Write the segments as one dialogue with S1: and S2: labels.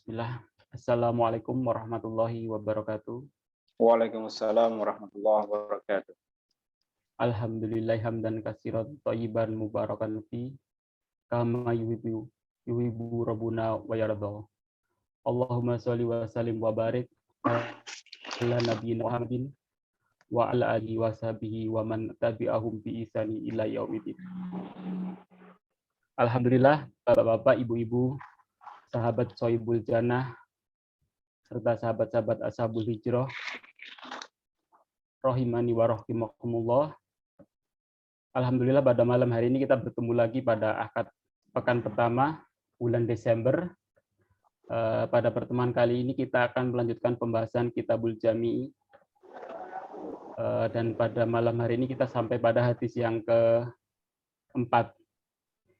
S1: Bismillah. Assalamualaikum warahmatullahi wabarakatuh.
S2: Waalaikumsalam warahmatullahi wabarakatuh.
S1: Alhamdulillah hamdan katsiran thayyiban mubarakan fi kama yuhibbu rabbuna wa yarda. Allahumma sholli wa sallim wa barik ala nabiyina Muhammadin wa ala alihi wa sahbihi wa man tabi'ahum bi ihsani ila yaumil. Alhamdulillah, Bapak-bapak, Ibu-ibu, sahabat Sohibul Jannah serta sahabat-sahabat Ashabul Hijrah rahimani wa rahimakumullah. Alhamdulillah pada malam hari ini kita bertemu lagi pada akad pekan pertama bulan Desember. Pada pertemuan kali ini kita akan melanjutkan pembahasan Kitabul Jami'. Dan pada malam hari ini kita sampai pada hadis yang keempat.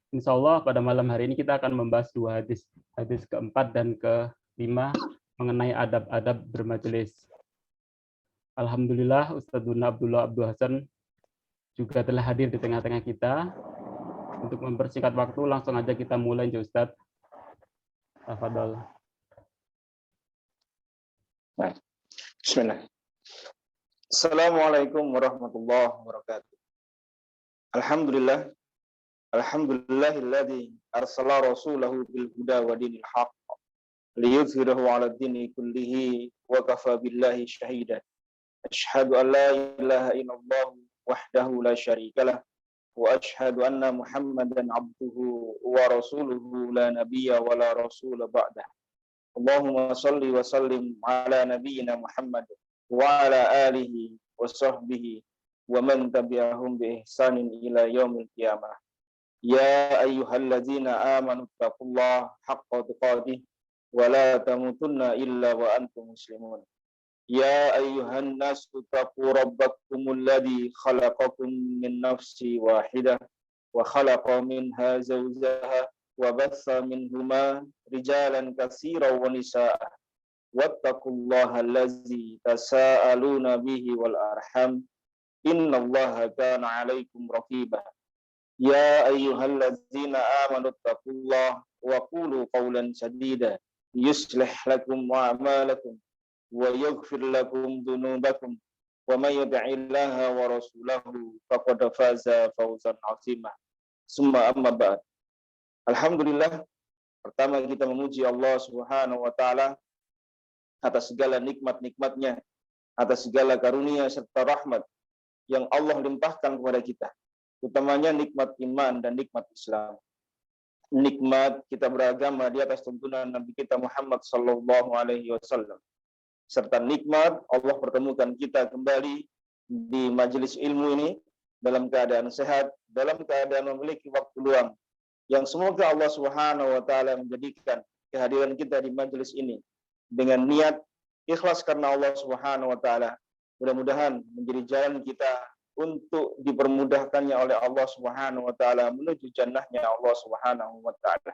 S1: Insya Allah pada malam hari ini kita akan membahas dua hadis. Hadis keempat dan kelima mengenai adab-adab bermajelis. Alhamdulillah Ustadzuna Abdullah Abdul Hasan juga telah hadir di tengah-tengah kita. Untuk mempersingkat waktu, langsung aja kita mulai, Ustadz. Tafadhol.
S2: Bismillah. Assalamualaikum warahmatullahi wabarakatuh. Alhamdulillah. Alhamdulillahilladzi arsala rasulahu bil huda wa dinil haqq liyudhhirahu 'ala ad-dini kullihi wa kafa billahi shahida. Asyhadu an la ilaha illallah wahdahu la syarikalah wa asyhadu anna Muhammadan 'abduhu wa rasuluhu la nabiyya wa la rasula ba'dah. Allahumma shalli wa sallim 'ala nabiyyina Muhammad wa 'ala alihi wa sahbihi wa man tabi'ahum bi ihsanin ila yaumil qiyamah. Ya ayyuhalladzina amanu taqullaha haqqa tuqatih wa la tamutunna illa wa antum muslimun. Ya ayyuhan nasu taqu rabbakumul ladzi khalaqakum min nafsin wahidah wa khalaqa minha zawjaha wa batha minhuma rijalan katsiran wa nisaa wattaqullaha allazi tasaaluna bihi wal arham innallaha kana 'alaikum raqiba. Ya ayyuhalladzina amanu taqullaha wa qulu qawlan sadida yuslih lakum a'malakum wa yaghfir lakum dhunubakum wa may yuti'illaha wa rasulahu faqad faza fawzan 'azima. Summa amma ba'd. Alhamdulillah, pertama kita memuji Allah Subhanahu wa taala atas segala nikmat-nikmatnya, atas segala karunia serta rahmat yang Allah limpahkan kepada kita. Utamanya nikmat iman dan nikmat Islam. Nikmat kita beragama di atas tuntunan Nabi kita Muhammad sallallahu alaihi wasallam. Serta nikmat Allah pertemukan kita kembali di majelis ilmu ini dalam keadaan sehat, dalam keadaan memiliki waktu luang, yang semoga Allah Subhanahu wa taala menjadikan kehadiran kita di majelis ini dengan niat ikhlas karena Allah Subhanahu wa taala. Mudah-mudahan menjadi jalan kita untuk dipermudahkannya oleh Allah Subhanahu wa taala menuju jannahnya Allah Subhanahu wa taala.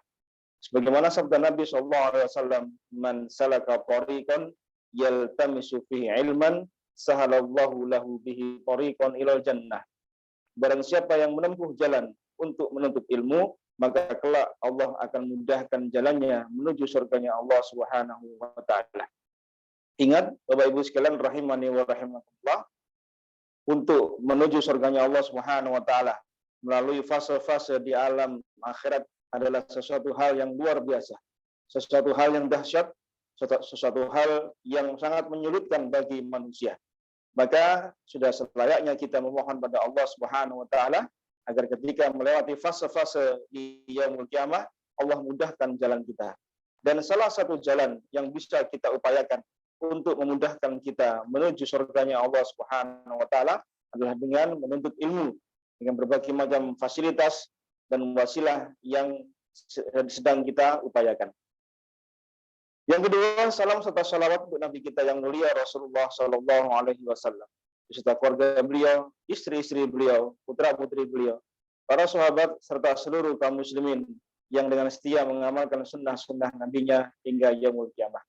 S2: Sebagaimana sabda Nabi sallallahu alaihi wasallam, "Man salaka tariqan yaltamisu fihi ilman sahalallahu lahu bihi tariqan ilal jannah." Barang siapa yang menempuh jalan untuk menuntut ilmu, maka kelak Allah akan mudahkan jalannya menuju surganya Allah Subhanahu wa taala. Ingat Bapak Ibu sekalian rahimani wa rahimakumullah, untuk menuju surganya Allah Subhanahu wa taala melalui fase-fase di alam akhirat adalah sesuatu hal yang luar biasa, sesuatu hal yang dahsyat, sesuatu hal yang sangat menyulitkan bagi manusia. Maka sudah selayaknya kita memohon pada Allah Subhanahu wa taala agar ketika melewati fase-fase di yaumul qiyamah, Allah mudahkan jalan kita. Dan salah satu jalan yang bisa kita upayakan untuk memudahkan kita menuju surganya Allah Subhanahu wa taala adalah dengan menuntut ilmu dengan berbagai macam fasilitas dan wasilah yang sedang kita upayakan. Yang kedua, salam serta salawat untuk Nabi kita yang mulia Rasulullah sallallahu alaihi wasallam, beserta keluarga beliau, istri-istri beliau, putra-putri beliau, para sahabat serta seluruh kaum muslimin yang dengan setia mengamalkan sunnah-sunnah nabinya hingga yaumul qiyamah.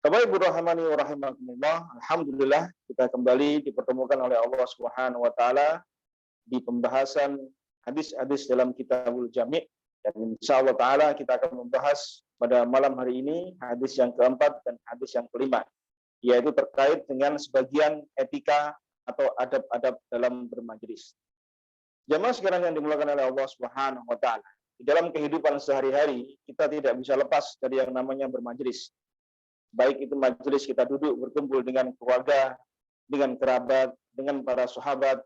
S2: Bapak Ibu rahimani wa rahimakumullah, alhamdulillah kita kembali dipertemukan oleh Allah Subhanahu wa taala di pembahasan hadis-hadis dalam Kitabul Jami', Dan insya Allah Ta'ala kita akan membahas pada malam hari ini hadis yang keempat dan hadis yang kelima, yaitu terkait dengan sebagian etika atau adab-adab dalam bermajelis. Jamaah sekalian yang dimuliakan oleh Allah Subhanahu wa Ta'ala, di dalam kehidupan sehari-hari kita tidak bisa lepas dari yang namanya bermajelis. Baik itu majelis kita duduk berkumpul dengan keluarga, dengan kerabat, dengan para sahabat,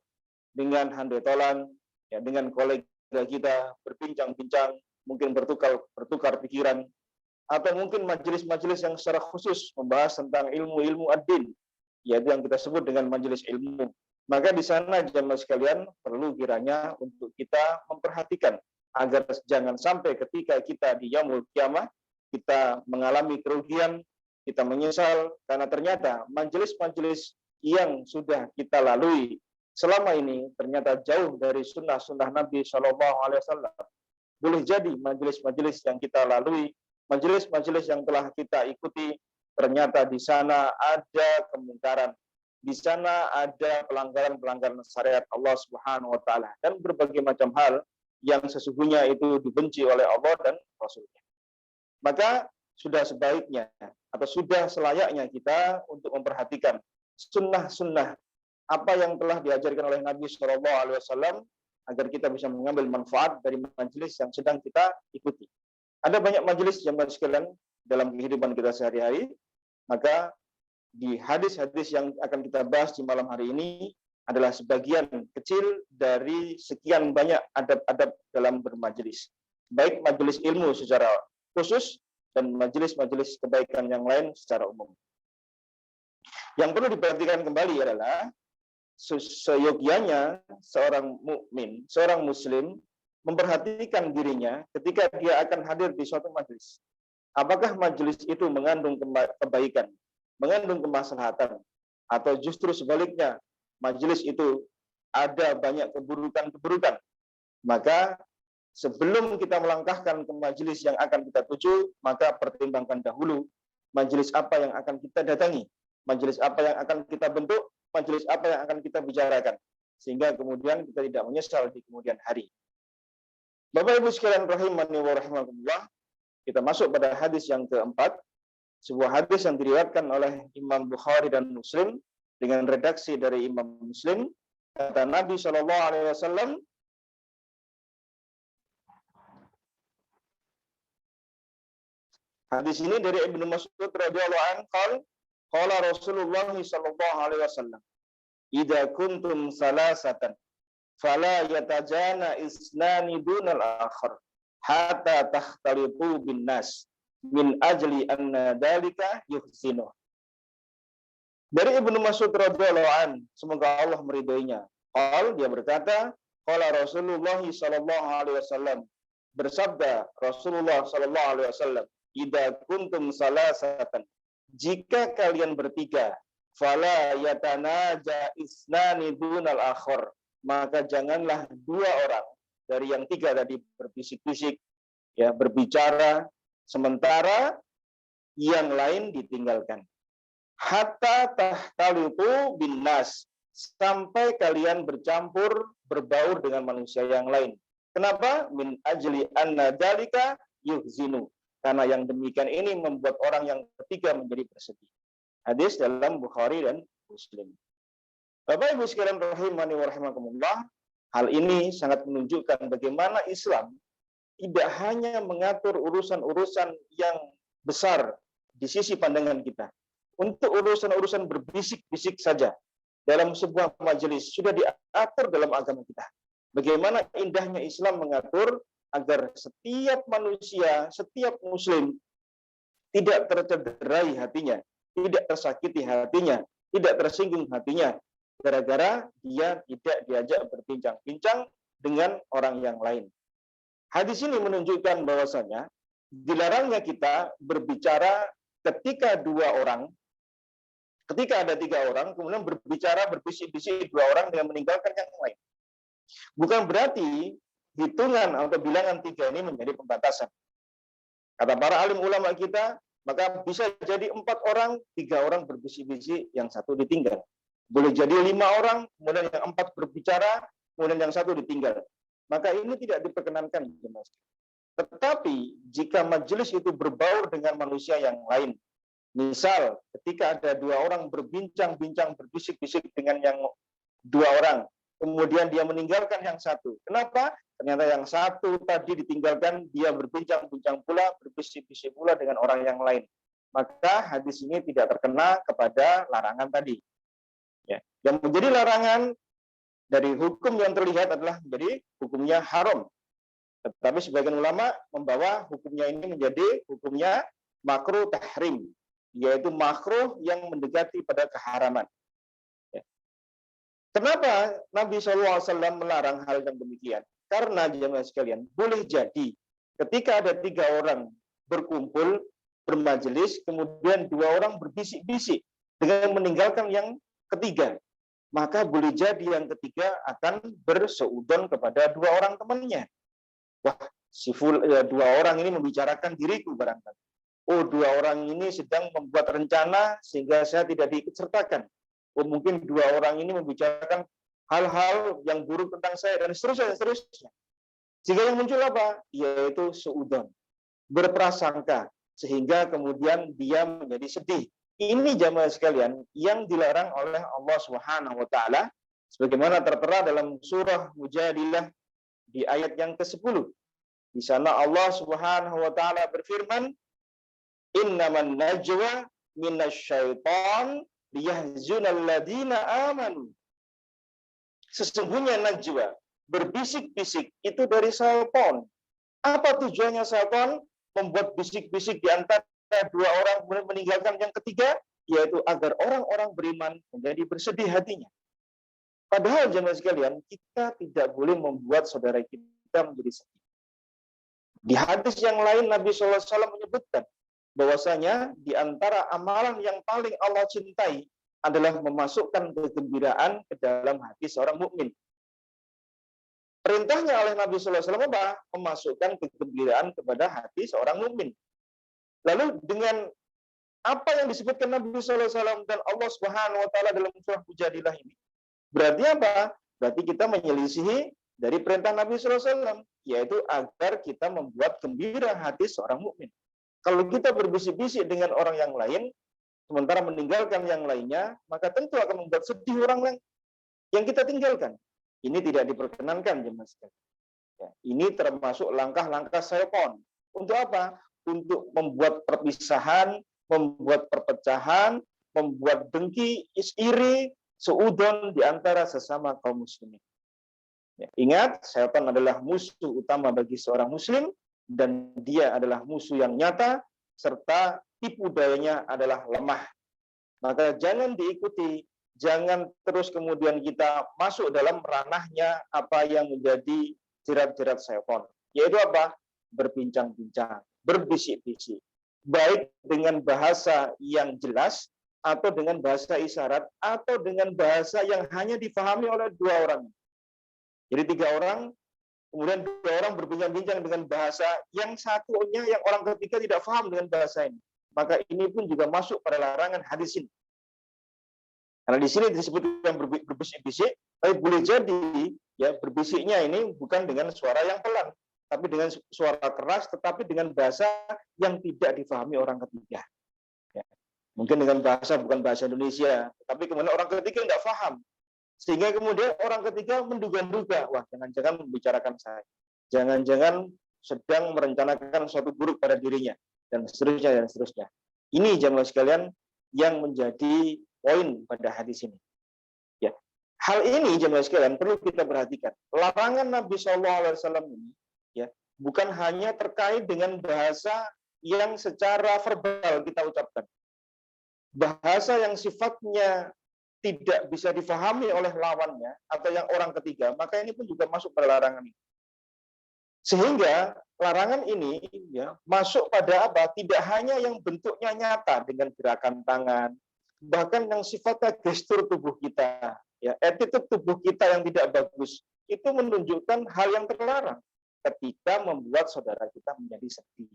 S2: dengan handetolan, ya, dengan kolega kita berbincang-bincang, mungkin bertukar pikiran, atau mungkin majelis-majelis yang secara khusus membahas tentang ilmu-ilmu ad-din, yaitu yang kita sebut dengan majelis ilmu. Maka di sana jamaah sekalian perlu kiranya untuk kita memperhatikan agar jangan sampai ketika kita di yaumul kiamah kita mengalami kerugian, kita menyesal karena ternyata majelis-majelis yang sudah kita lalui selama ini ternyata jauh dari sunnah-sunnah Nabi Shallallahu Alaihi Wasallam. Boleh jadi majelis-majelis yang kita lalui, majelis-majelis yang telah kita ikuti, ternyata di sana ada kemungkaran, di sana ada pelanggaran-pelanggaran syariat Allah Subhanahu Wa Taala dan berbagai macam hal yang sesungguhnya itu dibenci oleh Allah dan Rasulnya. Maka sudah sebaiknya atau sudah selayaknya kita untuk memperhatikan sunnah-sunnah apa yang telah diajarkan oleh Nabi Shallallahu Alaihi Wasallam agar kita bisa mengambil manfaat dari majelis yang sedang kita ikuti. Ada banyak majelis jamaah sekalian dalam kehidupan kita sehari-hari. Maka di hadis-hadis yang akan kita bahas di malam hari ini adalah sebagian kecil dari sekian banyak adab-adab dalam bermajelis. Baik majelis ilmu secara khusus dan majelis-majelis kebaikan yang lain secara umum. Yang perlu diperhatikan kembali adalah seyogianya seorang mukmin, seorang muslim memperhatikan dirinya ketika dia akan hadir di suatu majelis. Apakah majelis itu mengandung kebaikan, mengandung kemaslahatan, atau justru sebaliknya majelis itu ada banyak keburukan-keburukan. Maka sebelum kita melangkahkan ke majelis yang akan kita tuju, maka pertimbangkan dahulu majelis apa yang akan kita datangi, majelis apa yang akan kita bentuk, majelis apa yang akan kita bicarakan, sehingga kemudian kita tidak menyesal di kemudian hari. Bapak Ibu sekalian rahimani wa rahimakumullah, kita masuk pada hadis yang keempat, sebuah hadis yang diriwayatkan oleh Imam Bukhari dan Muslim dengan redaksi dari Imam Muslim. Kata Nabi Shallallahu Alaihi Wasallam, hadis ini dari Ibnu Mas'ud radhiyallahu anhu, qala Rasulullah sallallahu alaihi wasallam, "Idza kuntum salasatan fala yatajana isnani dunal akhar hatta takhtalitu bin nas min ajli anna dalika yuhsinu." Dari Ibnu Mas'ud radhiyallahu anhu, semoga Allah meridhoinya. Dia berkata, qala Rasulullah sallallahu alaihi wasallam, bersabda Rasulullah sallallahu alaihi wasallam, "Idza kuntum salasatan, jika kalian bertiga, fala yatanaja isnani dunal akhar, maka janganlah dua orang dari yang tiga tadi berbisik-bisik, ya, berbicara, sementara yang lain ditinggalkan. Hatta tahtalitu bin nas, sampai kalian bercampur, berbaur dengan manusia yang lain. Kenapa? Min ajli anna dalika yuhzinu, karena yang demikian ini membuat orang yang ketiga menjadi bersedih. Hadis dalam Bukhari dan Muslim. Bapak Ibu sekalian rahimani wa rahimakumullah, hal ini sangat menunjukkan bagaimana Islam tidak hanya mengatur urusan-urusan yang besar di sisi pandangan kita. Untuk urusan-urusan berbisik-bisik saja dalam sebuah majelis sudah diatur dalam agama kita. Bagaimana indahnya Islam mengatur agar setiap manusia, setiap muslim tidak tercederai hatinya, tidak tersakiti hatinya, tidak tersinggung hatinya, gara-gara dia tidak diajak berbincang-bincang dengan orang yang lain. Hadis ini menunjukkan bahwasanya dilarangnya kita berbicara ketika ada tiga orang, kemudian berbicara berbisik-bisik dua orang dengan meninggalkan yang lain. Bukan berarti hitungan atau bilangan tiga ini menjadi pembatasan. Kata para alim ulama kita, maka bisa jadi 4 orang, 3 orang berbisik-bisik, yang satu ditinggal. Boleh jadi 5 orang, kemudian yang 4 berbicara, kemudian yang satu ditinggal. Maka ini tidak diperkenankan. Tetapi jika majelis itu berbaur dengan manusia yang lain, misal ketika ada dua orang berbincang-bincang, berbisik-bisik dengan yang dua orang, kemudian dia meninggalkan yang satu. Kenapa? Ternyata yang satu tadi ditinggalkan, dia berbincang-bincang pula, berbisik-bisik pula dengan orang yang lain. Maka hadis ini tidak terkena kepada larangan tadi. Ya. Yang menjadi larangan dari hukum yang terlihat adalah menjadi hukumnya haram. Tetapi sebagian ulama membawa hukumnya ini menjadi hukumnya makruh tahrim, yaitu makruh yang mendekati pada keharaman. Ya. Kenapa Nabi SAW melarang hal yang demikian? Karena jemaah sekalian, boleh jadi ketika ada 3 orang berkumpul, bermajelis, kemudian 2 orang berbisik-bisik dengan meninggalkan yang ketiga, maka boleh jadi yang ketiga akan berseudon kepada 2 orang temannya. Wah, dua orang ini membicarakan diriku barangkali. Oh, 2 orang ini sedang membuat rencana sehingga saya tidak diikutsertakan. Oh, mungkin 2 orang ini membicarakan hal-hal yang buruk tentang saya dan seterusnya, seterusnya. Sehingga yang muncul apa? Yaitu suudon, berprasangka, sehingga kemudian dia menjadi sedih. Ini jamaah sekalian yang dilarang oleh Allah Subhanahu wa taala sebagaimana tertera dalam surah Mujadilah di ayat yang ke-10. Di sana Allah Subhanahu wa taala berfirman, "Innaman najwa minasyaiton liyahzunal ladzina amanu." Sesungguhnya najwa, berbisik-bisik itu dari syaitan. Apa tujuannya syaitan? Membuat bisik-bisik di antara 2 orang kemudian meninggalkan yang ketiga, yaitu agar orang-orang beriman menjadi bersedih hatinya. Padahal jemaah sekalian, kita tidak boleh membuat saudara kita menjadi sedih. Di hadis yang lain Nabi SAW menyebutkan bahwasanya di antara amalan yang paling Allah cintai adalah memasukkan kegembiraan ke dalam hati seorang mukmin. Perintahnya oleh Nabi SAW apa? Memasukkan kegembiraan kepada hati seorang mukmin. Lalu dengan apa yang disebutkan Nabi SAW dan Allah Subhanahu wa taala dalam surah Mujadilah ini, berarti apa? Berarti kita menyelisihi dari perintah Nabi SAW, yaitu agar kita membuat gembira hati seorang mukmin. Kalau kita berbisik-bisik dengan orang yang lain, sementara meninggalkan yang lainnya, maka tentu akan membuat sedih orang lain yang kita tinggalkan. Ini tidak diperkenankan, jemaah sekalian. Ya, ini termasuk langkah-langkah syaitan. Untuk apa? Untuk membuat perpisahan, membuat perpecahan, membuat dengki, iri, seudon di antara sesama kaum muslimin. Ya, ingat, syaitan adalah musuh utama bagi seorang muslim, dan dia adalah musuh yang nyata, serta tipu dayanya adalah lemah. Maka jangan diikuti, jangan terus kemudian kita masuk dalam ranahnya apa yang menjadi jerat-jerat syaitan. Yaitu apa? Berbincang-bincang, berbisik-bisik. Baik dengan bahasa yang jelas, atau dengan bahasa isyarat, atau dengan bahasa yang hanya difahami oleh 2 orang. Jadi 3 orang, kemudian 2 orang berbincang-bincang dengan bahasa yang satunya, yang orang ketiga tidak paham dengan bahasa ini. Maka ini pun juga masuk pada larangan hadis ini. Karena di sini disebut yang berbisik-bisik, tapi boleh jadi ya berbisiknya ini bukan dengan suara yang pelan, tapi dengan suara keras, tetapi dengan bahasa yang tidak difahami orang ketiga. Ya. Mungkin dengan bahasa bukan bahasa Indonesia, tapi kemudian orang ketiga tidak paham. Sehingga kemudian orang ketiga menduga-duga, wah jangan-jangan membicarakan saya. Jangan-jangan sedang merencanakan suatu buruk pada dirinya. Dan seterusnya, dan seterusnya. Ini jamaah sekalian yang menjadi poin pada hadis ini. Ya. Hal ini jemaah sekalian perlu kita perhatikan. Larangan Nabi SAW ini ya bukan hanya terkait dengan bahasa yang secara verbal kita ucapkan. Bahasa yang sifatnya tidak bisa difahami oleh lawannya atau yang orang ketiga, maka ini pun juga masuk pada larangan ini. Sehingga larangan ini ya masuk pada apa? Tidak hanya yang bentuknya nyata dengan gerakan tangan, bahkan yang sifatnya gestur tubuh kita, ya, attitude tubuh kita yang tidak bagus, itu menunjukkan hal yang terlarang ketika membuat saudara kita menjadi sedih.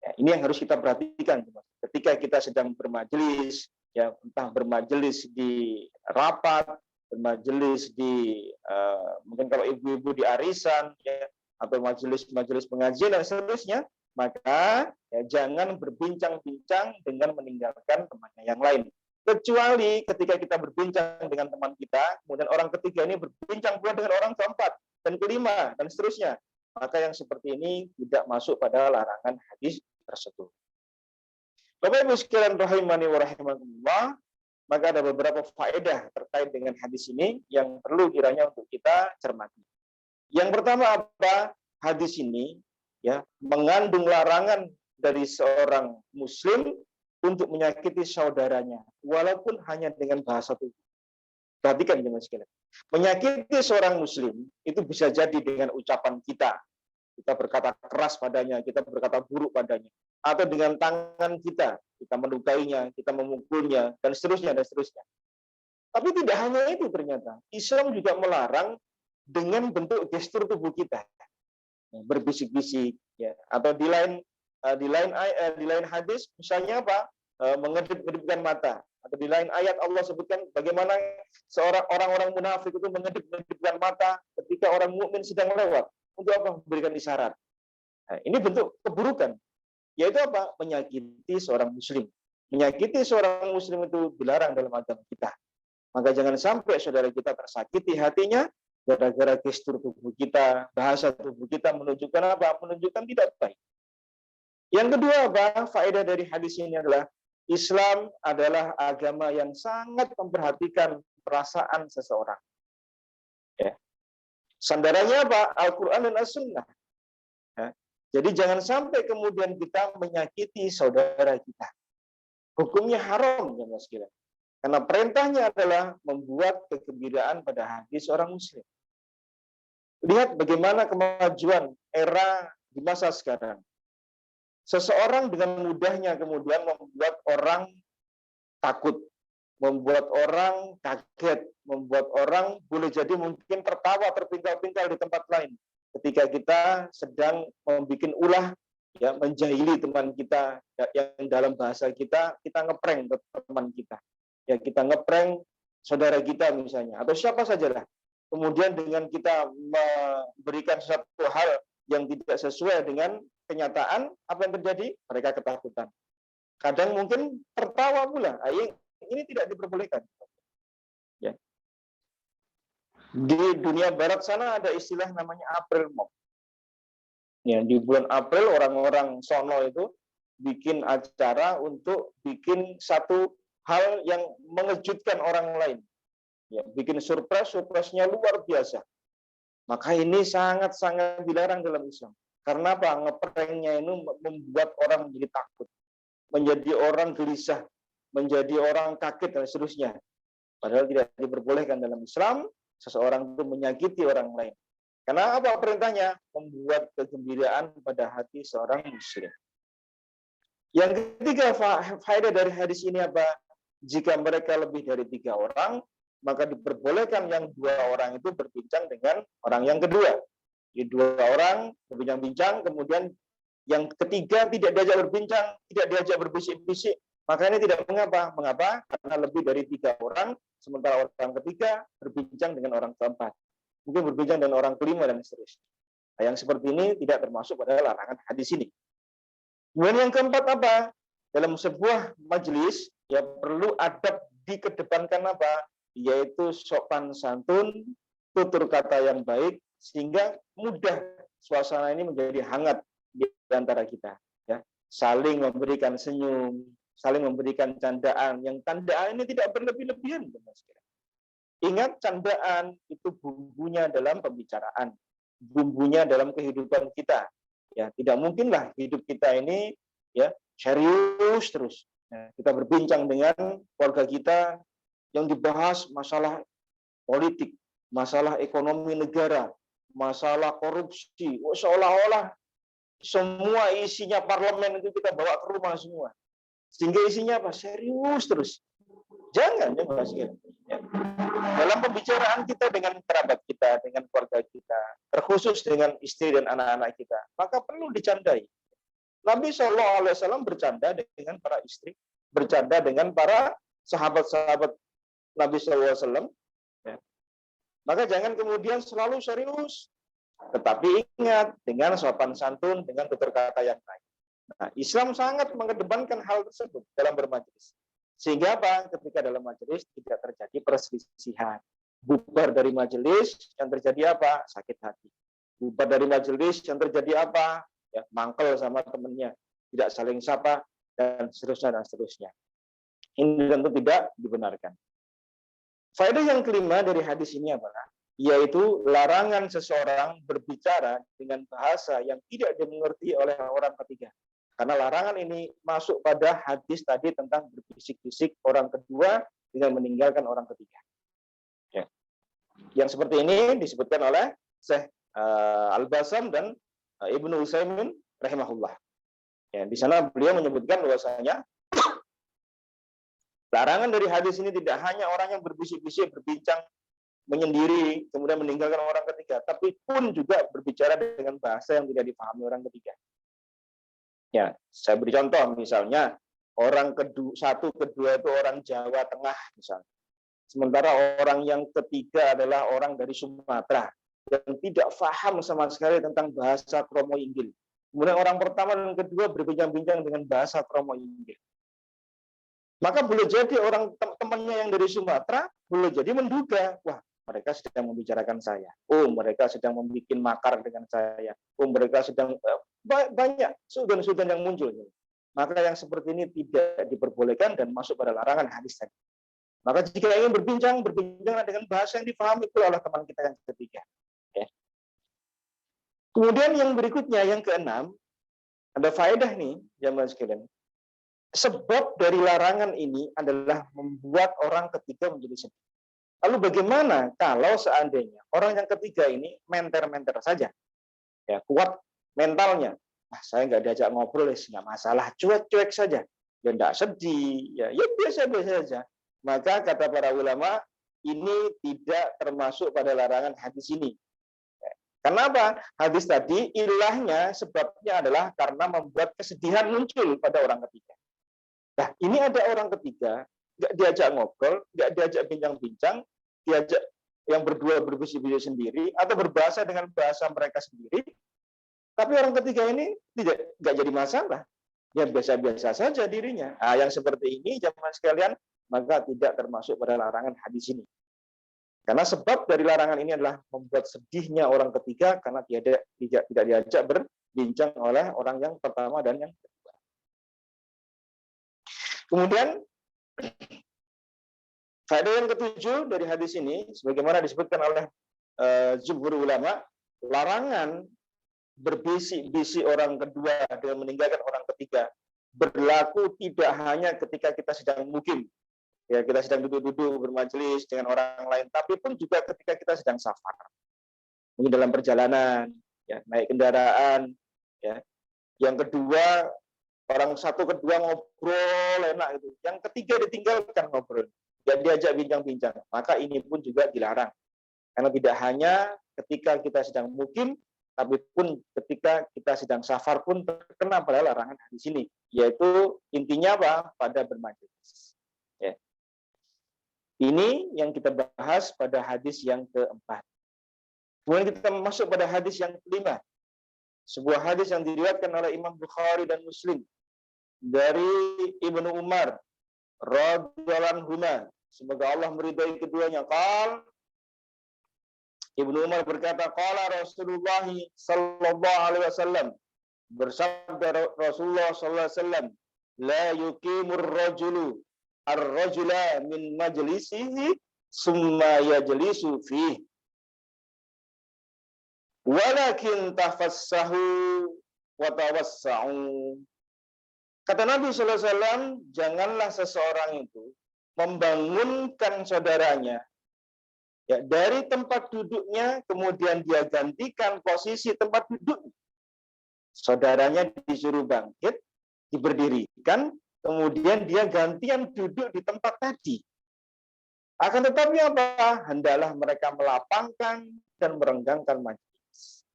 S2: Ya, ini yang harus kita perhatikan. Ketika kita sedang bermajelis, ya, entah bermajelis di rapat, bermajelis di mungkin kalau ibu-ibu di arisan, ya, atau majelis-majelis pengajian dan seterusnya, maka ya, jangan berbincang-bincang dengan meninggalkan temannya yang lain. Kecuali ketika kita berbincang dengan teman kita, kemudian orang ketiga ini berbincang pula dengan orang keempat dan kelima dan seterusnya. Maka yang seperti ini tidak masuk pada larangan hadis tersebut. Bapak Ibu sekalian rahimani wa rahimakumullah, maka ada beberapa faedah terkait dengan hadis ini yang perlu kiranya untuk kita cermati. Yang pertama apa? Hadis ini ya mengandung larangan dari seorang muslim untuk menyakiti saudaranya, walaupun hanya dengan bahasa tubuh. Perhatikan jemaah sekalian. Menyakiti seorang muslim itu bisa jadi dengan ucapan kita. Kita berkata keras padanya, kita berkata buruk padanya. Atau dengan tangan kita melukainya, kita memukulnya, dan seterusnya, dan seterusnya. Tapi tidak hanya itu ternyata. Islam juga melarang dengan bentuk gestur tubuh kita. Berbisik-bisik, ya. Atau di lain hadis, misalnya apa? Mengedip-edipkan mata. Atau di lain ayat Allah sebutkan bagaimana orang-orang munafik itu mengedip-edipkan mata ketika orang mukmin sedang lewat. Untuk apa? Memberikan isyarat. Nah, ini bentuk keburukan. Yaitu apa? Menyakiti seorang muslim. Menyakiti seorang muslim itu dilarang dalam agama kita. Maka jangan sampai saudara kita tersakiti hatinya gara-gara gestur tubuh kita, bahasa tubuh kita menunjukkan apa? Menunjukkan tidak baik. Yang kedua apa? Faedah dari hadis ini adalah Islam adalah agama yang sangat memperhatikan perasaan seseorang. Ya. Sandarannya apa? Al-Quran dan As-Sunnah. Ya. Jadi jangan sampai kemudian kita menyakiti saudara kita. Hukumnya haram, jemaah sekalian. Karena perintahnya adalah membuat kegembiraan pada hati seorang muslim. Lihat bagaimana kemajuan era di masa sekarang. Seseorang dengan mudahnya kemudian membuat orang takut, membuat orang kaget, membuat orang boleh jadi mungkin tertawa terpingkal-pingkal di tempat lain. Ketika kita sedang membuat ulah, ya, menjahili teman kita, yang dalam bahasa kita ngeprank teman kita. Ya, kita ngeprank saudara kita misalnya, atau siapa sajalah. Kemudian dengan kita memberikan satu hal yang tidak sesuai dengan kenyataan, apa yang terjadi? Mereka ketakutan. Kadang mungkin tertawa pula. Ini tidak diperbolehkan. Ya. Di dunia barat sana ada istilah namanya April Mop. Ya, di bulan April orang-orang sono itu bikin acara untuk bikin satu hal yang mengejutkan orang lain. Ya, bikin surprise-nya luar biasa. Maka ini sangat-sangat dilarang dalam Islam. Karena apa? Ngepranknya itu membuat orang menjadi takut, menjadi orang gelisah, menjadi orang kaget dan seterusnya. Padahal tidak diperbolehkan dalam Islam seseorang itu menyakiti orang lain. Karena apa perintahnya? Membuat kegembiraan pada hati seorang muslim. Yang ketiga, faedah dari hadis ini apa? Jika mereka lebih dari 3 orang, maka diperbolehkan yang 2 orang itu berbincang dengan orang yang kedua. Jadi 2 orang berbincang-bincang, kemudian yang ketiga tidak diajak berbincang, tidak diajak berbisik-bisik, maka ini tidak mengapa. Mengapa? Karena lebih dari 3 orang, sementara orang ketiga berbincang dengan orang keempat. Mungkin berbincang dengan orang kelima dan seterusnya. Nah, yang seperti ini tidak termasuk pada larangan hadis ini. Kemudian yang keempat apa? Dalam sebuah majelis, ya perlu adab dikedepankan apa? Yaitu sopan santun, tutur kata yang baik, sehingga mudah suasana ini menjadi hangat di antara kita. Ya. Saling memberikan senyum, saling memberikan candaan. Yang candaan ini tidak berlebih-lebihan. Ingat, candaan itu bumbunya dalam pembicaraan, bumbunya dalam kehidupan kita. Ya, tidak mungkinlah hidup kita ini ya serius terus. Ya, kita berbincang dengan keluarga kita yang dibahas masalah politik, masalah ekonomi negara, masalah korupsi, seolah-olah semua isinya parlemen itu kita bawa ke rumah semua. Sehingga isinya apa? Serius terus. Jangan, ya. Dalam pembicaraan kita dengan kerabat kita, dengan keluarga kita, terkhusus dengan istri dan anak-anak kita, maka perlu dicandai. Nabi SAW bercanda dengan para istri, bercanda dengan para sahabat-sahabat Nabi SAW. Ya. Maka jangan kemudian selalu serius. Tetapi ingat, dengan sopan santun, dengan tutur kata yang baik. Nah, Islam sangat mengedepankan hal tersebut dalam bermajelis. Sehingga apa? Ketika dalam majelis tidak terjadi perselisihan. Bubar dari majelis, yang terjadi apa? Sakit hati. Bubar dari majelis, yang terjadi apa? Ya, mangkel sama temannya, tidak saling sapa, dan seterusnya, dan seterusnya. Ini tentu tidak dibenarkan. Faedah yang kelima dari hadis ini adalah yaitu larangan seseorang berbicara dengan bahasa yang tidak dimengerti oleh orang ketiga. Karena larangan ini masuk pada hadis tadi tentang berbisik-bisik orang kedua dengan meninggalkan orang ketiga. Ya. Yang seperti ini disebutkan oleh Syekh Al-Basam dan Ibnu Utsaimin rahimahullah. Ya, di sana beliau menyebutkan bahwasanya larangan dari hadis ini tidak hanya orang yang berbisik-bisik, berbincang menyendiri, kemudian meninggalkan orang ketiga, tapi pun juga berbicara dengan bahasa yang tidak dipahami orang ketiga. Ya, saya beri contoh, misalnya orang satu kedua itu orang Jawa Tengah misalnya. Sementara orang yang ketiga adalah orang dari Sumatera yang tidak paham sama sekali tentang bahasa Kromo Inggil. Kemudian orang pertama dan kedua berbincang-bincang dengan bahasa Kromo Inggil. Maka boleh jadi orang temannya yang dari Sumatera boleh jadi menduga, wah, mereka sedang membicarakan saya. Oh, mereka sedang membuat makar dengan saya. Oh, mereka sedang banyak sudut-sudut yang muncul. Maka yang seperti ini tidak diperbolehkan dan masuk pada larangan hadis tadi. Maka jika ingin berbincang, berbincanglah dengan bahasa yang dipahami oleh teman kita yang ketiga. Ya. Kemudian yang berikutnya, yang keenam, ada faedah nih, jamaah sekalian. Sebab dari larangan ini adalah membuat orang ketiga menjadi sedih. Lalu bagaimana kalau seandainya orang yang ketiga ini menter-menter saja, ya kuat mentalnya, saya nggak diajak ngobrol, nggak masalah, cuek-cuek saja, ya nggak sedih, ya biasa-biasa saja. Maka kata para ulama ini tidak termasuk pada larangan hadis ini. Kenapa? Hadis tadi ilahnya sebabnya adalah karena membuat kesedihan muncul pada orang ketiga. Nah, ini ada orang ketiga, nggak diajak ngobrol, nggak diajak bincang-bincang, diajak yang berdua berbisik-bisik sendiri, atau berbahasa dengan bahasa mereka sendiri, tapi orang ketiga ini nggak jadi masalah. Ya biasa-biasa saja dirinya. Nah, yang seperti ini, jamaah sekalian, maka tidak termasuk pada larangan hadis ini. Karena sebab dari larangan ini adalah membuat sedihnya orang ketiga, karena tidak diajak berbincang oleh orang yang pertama dan yang kedua. Kemudian faedah yang ketujuh dari hadis ini, sebagaimana disebutkan oleh jumhur ulama, larangan berbisik-bisik orang kedua dengan meninggalkan orang ketiga berlaku tidak hanya ketika kita sedang mukim, ya kita sedang duduk-duduk bermajelis dengan orang lain, tapi pun juga ketika kita sedang safar, mungkin dalam perjalanan, ya naik kendaraan, ya. Yang kedua orang satu kedua ngobrol enak itu, yang ketiga ditinggalkan ngobrol, dan diajak bincang-bincang, maka ini pun juga dilarang. Karena tidak hanya ketika kita sedang mukim, tapi pun ketika kita sedang safar pun terkena pada larangan di sini, yaitu intinya apa? Pada bermajelis. Ya. Ini yang kita bahas pada hadis yang keempat. Kemudian kita masuk pada hadis yang kelima. Sebuah hadis yang diriwayatkan oleh Imam Bukhari dan Muslim dari Ibnu Umar radhiyallahu anhuma, semoga Allah meridai keduanya. Ibnu Umar berkata, qala Rasulullah sallallahu alaihi wasallam, bersabda Rasulullah sallallahu alaihi wasallam, la yuqimur rajulu ar-rajula min majlisihi summa yajlisu fihi walakin tafassahu wa tawassa'u. Kata Nabi sallallahu alaihi wasallam, janganlah seseorang itu membangunkan saudaranya ya dari tempat duduknya, kemudian dia gantikan posisi tempat duduk. Saudaranya disuruh bangkit, diberdirikan, kemudian dia gantian duduk di tempat tadi. Akan tetapi apa? Hendaklah mereka melapangkan dan merenggangkan majelis.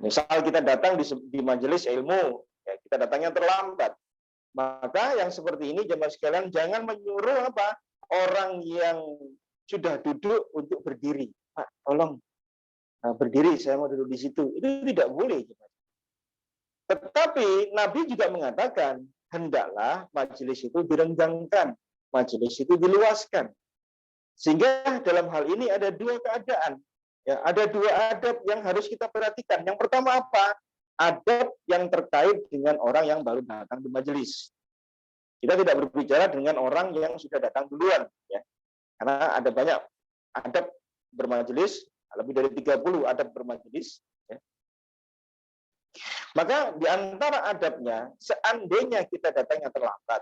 S2: Misal kita datang di majelis ilmu, ya, kita datangnya terlambat. Maka yang seperti ini jemaah sekalian, jangan menyuruh apa? Orang yang sudah duduk untuk berdiri. Pak, tolong berdiri, saya mau duduk di situ. Itu tidak boleh. Tetapi Nabi juga mengatakan, hendaklah majelis itu direnggangkan, majelis itu diluaskan. Sehingga dalam hal ini ada dua keadaan. Ya, ada dua adab yang harus kita perhatikan. Yang pertama apa? Adab yang terkait dengan orang yang baru datang di majelis. Kita tidak berbicara dengan orang yang sudah datang duluan, ya. Karena ada banyak adab bermajelis, lebih dari 30 adab bermajelis. Ya. Maka di antara adabnya, seandainya kita datangnya terlambat,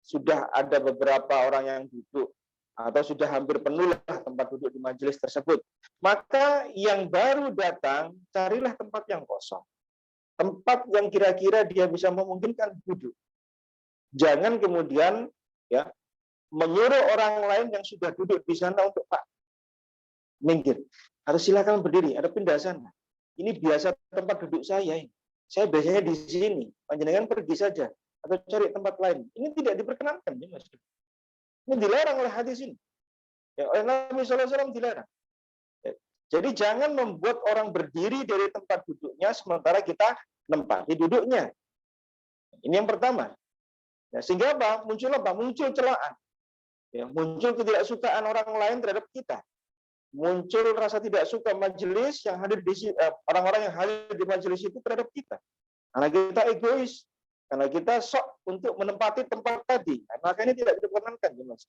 S2: sudah ada beberapa orang yang duduk, atau sudah hampir penuh tempat duduk di majelis tersebut, maka yang baru datang, carilah tempat yang kosong. Tempat yang kira-kira dia bisa memungkinkan duduk. Jangan kemudian ya menyuruh orang lain yang sudah duduk di sana untuk Pak minggir. Harus silakan berdiri, ada pindah sana. Ini biasa tempat duduk saya. Saya biasanya di sini. Panjenengan pergi saja atau cari tempat lain. Ini tidak diperkenankan, ya, Mas. Ini dilarang oleh hadis ini. Ya, oleh Nabi SAW dilarang. Ya. Jadi jangan membuat orang berdiri dari tempat duduknya sementara kita nempati duduknya. Ini yang pertama. Ya, sehingga apa? Muncul apa? Muncul celaan. Ya, muncul ketidaksukaan orang lain terhadap kita. Muncul rasa tidak suka majelis yang hadir di orang-orang yang hadir di majelis itu terhadap kita. Karena kita egois, karena kita sok untuk menempati tempat tadi. Nah, maka ini tidak diperkenankan, Mas.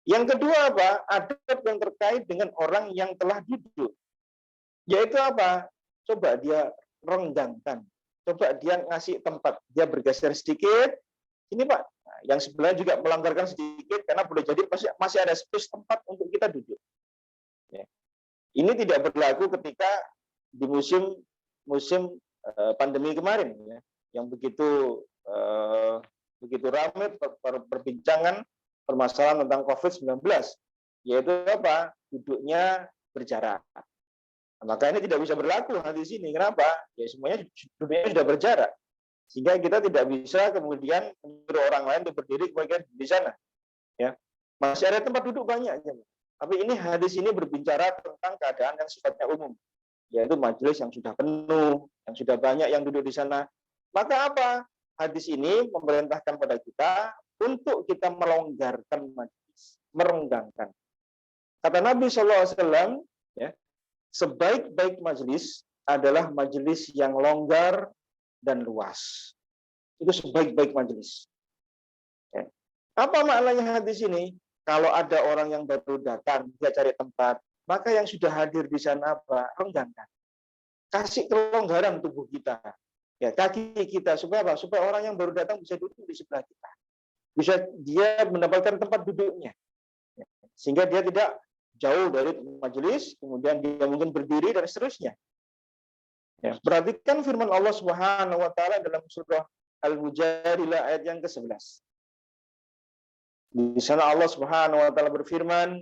S2: Yang kedua apa? Adab yang terkait dengan orang yang telah duduk. Yaitu apa? Coba dia renggangkan. Coba dia ngasih tempat. Dia bergeser sedikit. Ini Pak, yang sebelah juga melanggarkan sedikit karena boleh jadi masih ada space tempat untuk kita duduk. Ya. Ini tidak berlaku ketika di musim pandemi kemarin, ya, yang begitu ramai perbincangan permasalahan tentang COVID-19, yaitu apa? Duduknya berjarak. Nah, maka ini tidak bisa berlaku di sini. Kenapa? Ya semuanya duduknya sudah berjarak. Sehingga kita tidak bisa kemudian menyuruh orang lain untuk berdiri bagian di sana. Ya. Masih ada tempat duduk banyak. Tapi ini hadis ini berbicara tentang keadaan yang sifatnya umum. Yaitu majelis yang sudah penuh, yang sudah banyak yang duduk di sana. Maka apa? Hadis ini memerintahkan pada kita untuk kita melonggarkan majelis, merenggangkan. Kata Nabi SAW, ya, sebaik-baik majelis adalah majelis yang longgar dan luas. Itu sebaik-baik majelis. Ya. Apa maknanya hadis ini? Kalau ada orang yang baru datang, dia cari tempat, maka yang sudah hadir di sana apa? Renggangkan. Kasih kelonggaran tubuh kita. Ya, kaki kita supaya apa? Supaya orang yang baru datang bisa duduk di sebelah kita. Bisa dia mendapatkan tempat duduknya. Ya. Sehingga dia tidak jauh dari majelis, kemudian dia mungkin berdiri dan seterusnya. Ya, perhatikan firman Allah Subhanahu wa taala dalam surah Al-Mujadilah ayat yang ke-11. Di sana Allah Subhanahu wa taala berfirman,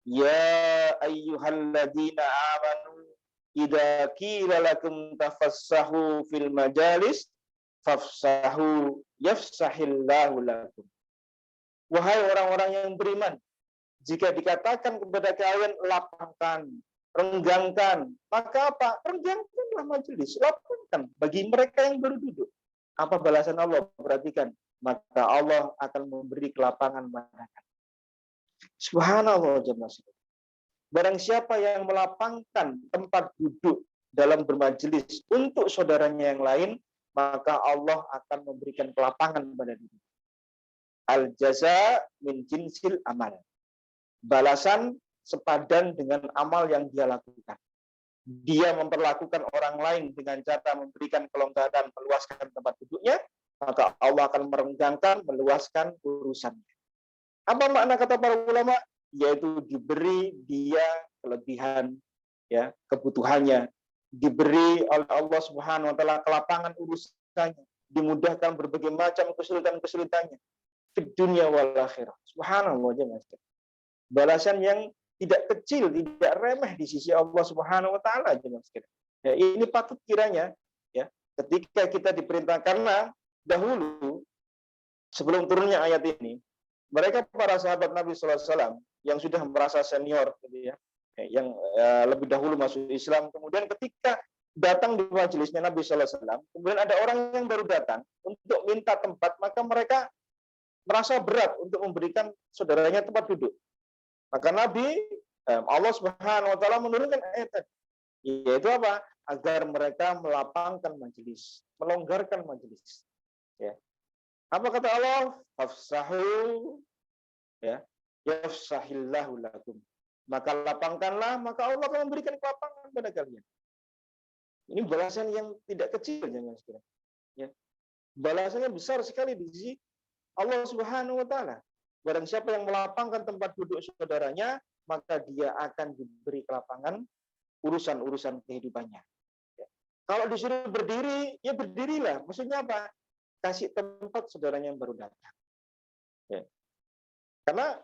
S2: "Ya ayyuhalladzina amanu idza qila lakum tafassahu fil majalis fafsahu yafsahillahu lakum." Wahai orang-orang yang beriman, jika dikatakan kepada kalian lapangkan, renggangkan, maka apa? Renggangkanlah majelis, lapangkan bagi mereka yang baru duduk. Apa balasan Allah? Perhatikan, maka Allah akan memberi kelapangan mereka. Subhanallah, jemaah. Barang siapa yang melapangkan tempat duduk dalam bermajelis untuk saudaranya yang lain, maka Allah akan memberikan kelapangan pada dirinya. Al-jaza min jinsil amal. Balasan sepadan dengan amal yang dia lakukan. Dia memperlakukan orang lain dengan cara memberikan kelonggaran, meluaskan tempat duduknya, maka Allah akan merenggangkan, meluaskan urusannya. Apa makna kata para ulama? Yaitu diberi dia kelebihan, ya, kebutuhannya, diberi oleh Allah Subhanahu wa taala kelapangan urusannya, dimudahkan berbagai macam kesulitan-kesulitannya di dunia wal akhirah. Subhanallah, jemaah. Balasan yang tidak kecil, tidak remeh di sisi Allah Subhanahu wa taala, jemaah sekalian. Ya, ini patut kiranya ya, ketika kita diperintah, karena dahulu sebelum turunnya ayat ini, mereka para sahabat Nabi sallallahu alaihi wasallam yang sudah merasa senior gitu ya, yang lebih dahulu masuk Islam. Kemudian ketika datang di majelisnya Nabi Sallallahu Alaihi Wasallam, kemudian ada orang yang baru datang untuk minta tempat, maka mereka merasa berat untuk memberikan saudaranya tempat duduk. Maka Nabi Allah Subhanahu Wa Taala menurunkan ayat tadi, yaitu apa? Agar mereka melapangkan majelis, melonggarkan majelis. Ya. Apa kata Allah? Fafsahu, ya, yafsahillahu lakum. Maka lapangkanlah, maka Allah akan memberikan kelapangan pada kalian. Ini balasan yang tidak kecil, jangan sekiranya. Ya. Balasannya besar sekali di sisi Allah Subhanahu Wa Taala. Barang siapa yang melapangkan tempat duduk saudaranya, maka dia akan diberi kelapangan urusan-urusan kehidupannya. Ya. Kalau disuruh berdiri, ya berdirilah. Maksudnya apa? Kasih tempat saudaranya yang baru datang. Ya. Karena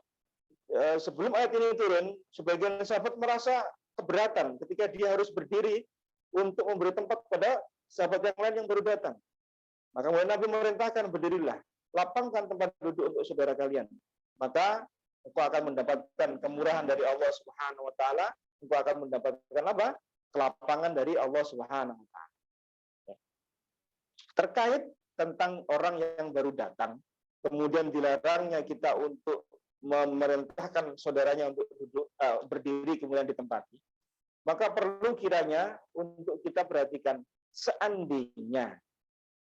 S2: sebelum ayat ini turun, sebagian sahabat merasa keberatan ketika dia harus berdiri untuk memberi tempat pada sahabat yang lain yang baru datang. Maka Nabi memerintahkan, berdirilah, lapangkan tempat duduk untuk saudara kalian. Maka engkau akan mendapatkan kemurahan dari Allah Subhanahu Wa Taala. Engkau akan mendapatkan apa? Kelapangan dari Allah Subhanahu Wa Taala. Ya. Terkait tentang orang yang baru datang, kemudian dilarangnya kita untuk memerintahkan saudaranya untuk duduk, berdiri kemudian ditempati, maka perlu kiranya untuk kita perhatikan, seandainya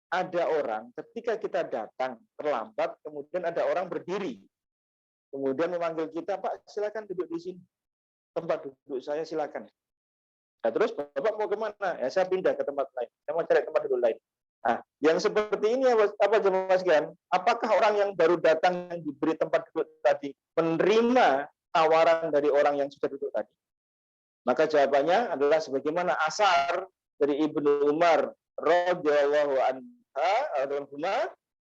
S2: ada orang ketika kita datang terlambat, kemudian ada orang berdiri, kemudian memanggil kita, Pak silakan duduk di sini, tempat duduk saya silakan. Nah, terus Bapak mau kemana? Ya saya pindah ke tempat lain, saya mau cari tempat duduk lain. Nah, yang seperti ini apa jemaah sekalian? Apakah orang yang baru datang yang diberi tempat duduk tadi menerima tawaran dari orang yang sudah duduk tadi? Maka jawabannya adalah sebagaimana asar dari Ibnu Umar radhiyallahu anhu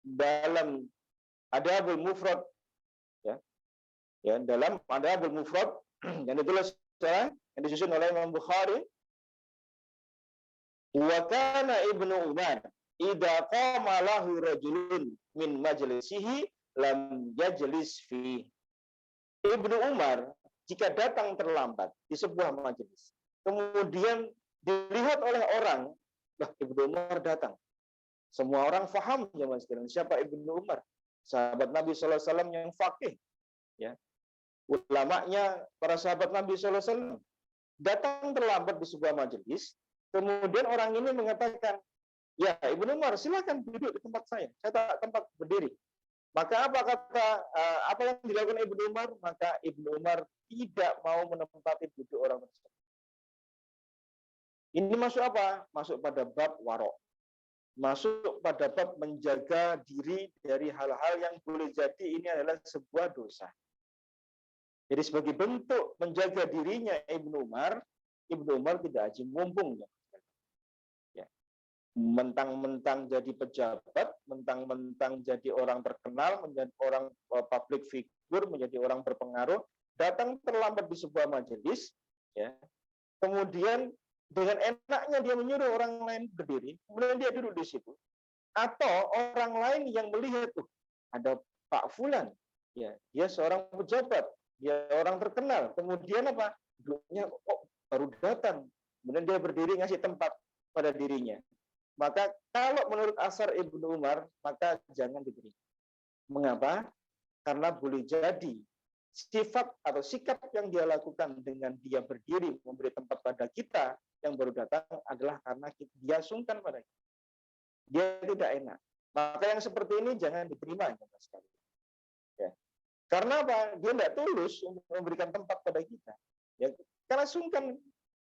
S2: dalam Adabul Mufrad, ya, dalam Adabul Mufrad yang ditulis yang disusun oleh Imam Bukhari. Wa kana Ibnu Umar idza qama lahu rajulun min majlisihi lam yajlis fi. Ibnu Umar jika datang terlambat di sebuah majelis, kemudian dilihat oleh orang, bah Ibnu Umar datang. Semua orang faham zaman sekarang siapa Ibnu Umar, sahabat Nabi Sallallahu Alaihi Wasallam yang faqih, ya, ulamanya para sahabat Nabi Sallallahu Alaihi Wasallam. Datang terlambat di sebuah majelis. Kemudian orang ini mengatakan, ya Ibnu Umar silakan duduk di tempat saya tak tempat berdiri. Maka apa yang dilakukan Ibnu Umar? Maka Ibnu Umar tidak mau menempati duduk orang tersebut. Ini masuk apa? Masuk pada bab warok. Masuk pada bab menjaga diri dari hal-hal yang boleh jadi ini adalah sebuah dosa. Jadi sebagai bentuk menjaga dirinya Ibnu Umar tidak aji mumpung. Mentang-mentang jadi pejabat, mentang-mentang jadi orang terkenal, menjadi orang public figure, menjadi orang berpengaruh, datang terlambat di sebuah majelis, ya. Kemudian dengan enaknya dia menyuruh orang lain berdiri, kemudian dia duduk di situ. Atau orang lain yang melihat tuh ada Pak Fulan, ya, dia seorang pejabat, dia orang terkenal, kemudian apa? Duduknya kok baru datang, kemudian dia berdiri ngasih tempat pada dirinya. Maka kalau menurut asar Ibnu Umar, maka jangan diberi. Mengapa? Karena boleh jadi sifat atau sikap yang dia lakukan dengan dia berdiri memberi tempat pada kita yang baru datang adalah karena dia sungkan pada kita. Dia tidak enak. Maka yang seperti ini jangan diterima sekali. Ya. Karena apa? Dia tidak tulus untuk memberikan tempat pada kita. Ya, karena sungkan,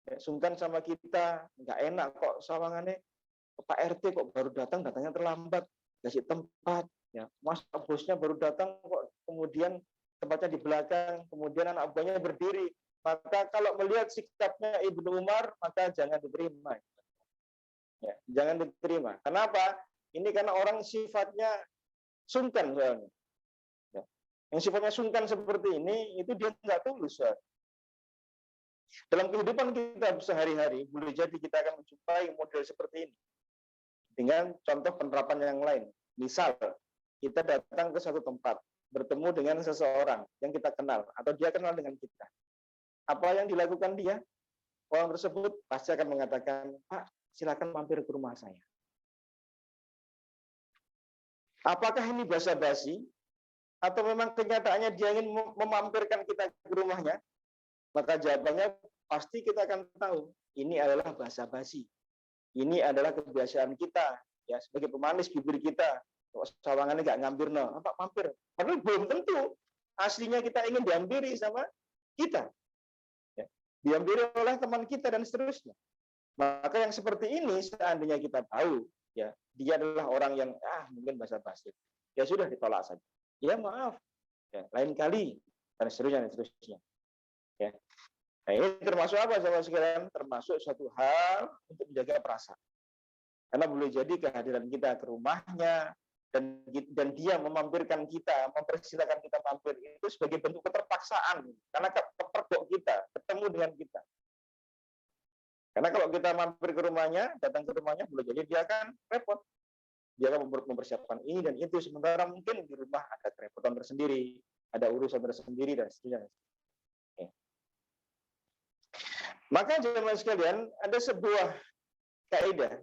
S2: ya, sungkan sama kita, nggak enak kok sawangannya. Pak RT kok baru datangnya terlambat, kasih tempat, ya. Mas bosnya baru datang kok kemudian tempatnya di belakang, kemudian anak buahnya berdiri. Maka kalau melihat sikapnya Ibnu Umar, maka jangan diterima. Ya, jangan diterima. Kenapa? Ini karena orang sifatnya sungkan soalnya. Ya. Yang sifatnya sungkan seperti ini, itu dia nggak tulus. Ya. Dalam kehidupan kita sehari-hari, boleh jadi kita akan menjumpai model seperti ini. Dengan contoh penerapan yang lain. Misal, kita datang ke suatu tempat, bertemu dengan seseorang yang kita kenal, atau dia kenal dengan kita. Apa yang dilakukan dia? Orang tersebut pasti akan mengatakan, Pak, silakan mampir ke rumah saya. Apakah ini basa-basi? Atau memang kenyataannya dia ingin memampirkan kita ke rumahnya? Maka jawabannya pasti kita akan tahu. Ini adalah basa-basi. Ini adalah kebiasaan kita. Ya, sebagai pemanis bibir kita. Kok sawangannya nggak ngampir, no. Apa mampir? Padahal belum tentu. Aslinya kita ingin dihampiri sama kita. Ya, dihampiri oleh teman kita dan seterusnya. Maka yang seperti ini seandainya kita tahu, ya dia adalah orang yang mungkin basa-basi, ya sudah ditolak saja. Ya maaf, ya, lain kali dan seterusnya dan seterusnya. Ya. Nah, ini termasuk apa sahabat sekalian? Termasuk suatu hal untuk menjaga perasaan. Karena boleh jadi kehadiran kita ke rumahnya dan dia memampirkan kita, mempersilakan kita mampir itu sebagai bentuk keterpaksaan karena kepergok kita ketemu dengan kita. Karena kalau kita mampir ke rumahnya, datang ke rumahnya, boleh jadi dia akan repot. Dia akan mempersiapkan ini dan itu, sementara mungkin di rumah ada kerepotan tersendiri, ada urusan tersendiri, dan seterusnya. Oke. Maka jemaah sekalian, ada sebuah kaidah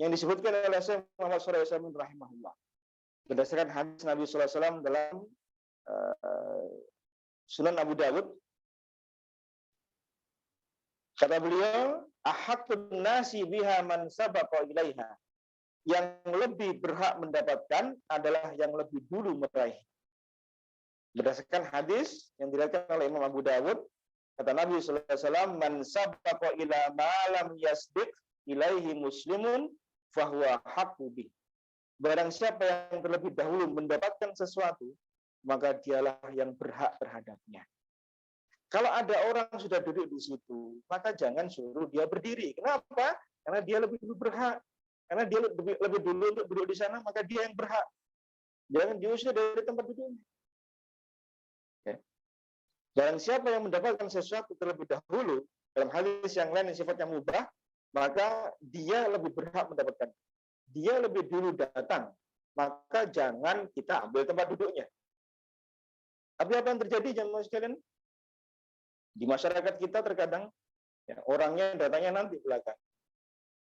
S2: yang disebutkan oleh Syekh Muhammad SAW rahimahullah. Berdasarkan hadis Nabi SAW dalam Sunan Abu Dawud, kata beliau, ahaqqun nasi biha man sabaqa ilaiha. Yang lebih berhak mendapatkan adalah yang lebih dulu meraih. Berdasarkan hadis yang diriwayatkan oleh Imam Abu Dawud, kata Nabi sallallahu alaihi wasallam, man sabaqa ila ma lam yasbiq ilaihi muslimun fahuwa haqqu bih. Barang siapa yang terlebih dahulu mendapatkan sesuatu, maka dialah yang berhak terhadapnya. Kalau ada orang sudah duduk di situ, maka jangan suruh dia berdiri. Kenapa? Karena dia lebih dulu berhak. Karena dia lebih dulu untuk duduk di sana, maka dia yang berhak. Jangan diusir dari tempat duduknya. Ya. Barang siapa yang mendapatkan sesuatu terlebih dahulu, dalam hadis yang lain yang sifatnya mubah, maka dia lebih berhak mendapatkan. Dia lebih dulu datang, maka jangan kita ambil tempat duduknya. Tapi apa yang terjadi, jemaah sekalian? Di masyarakat kita terkadang ya, orangnya datangnya nanti belakang,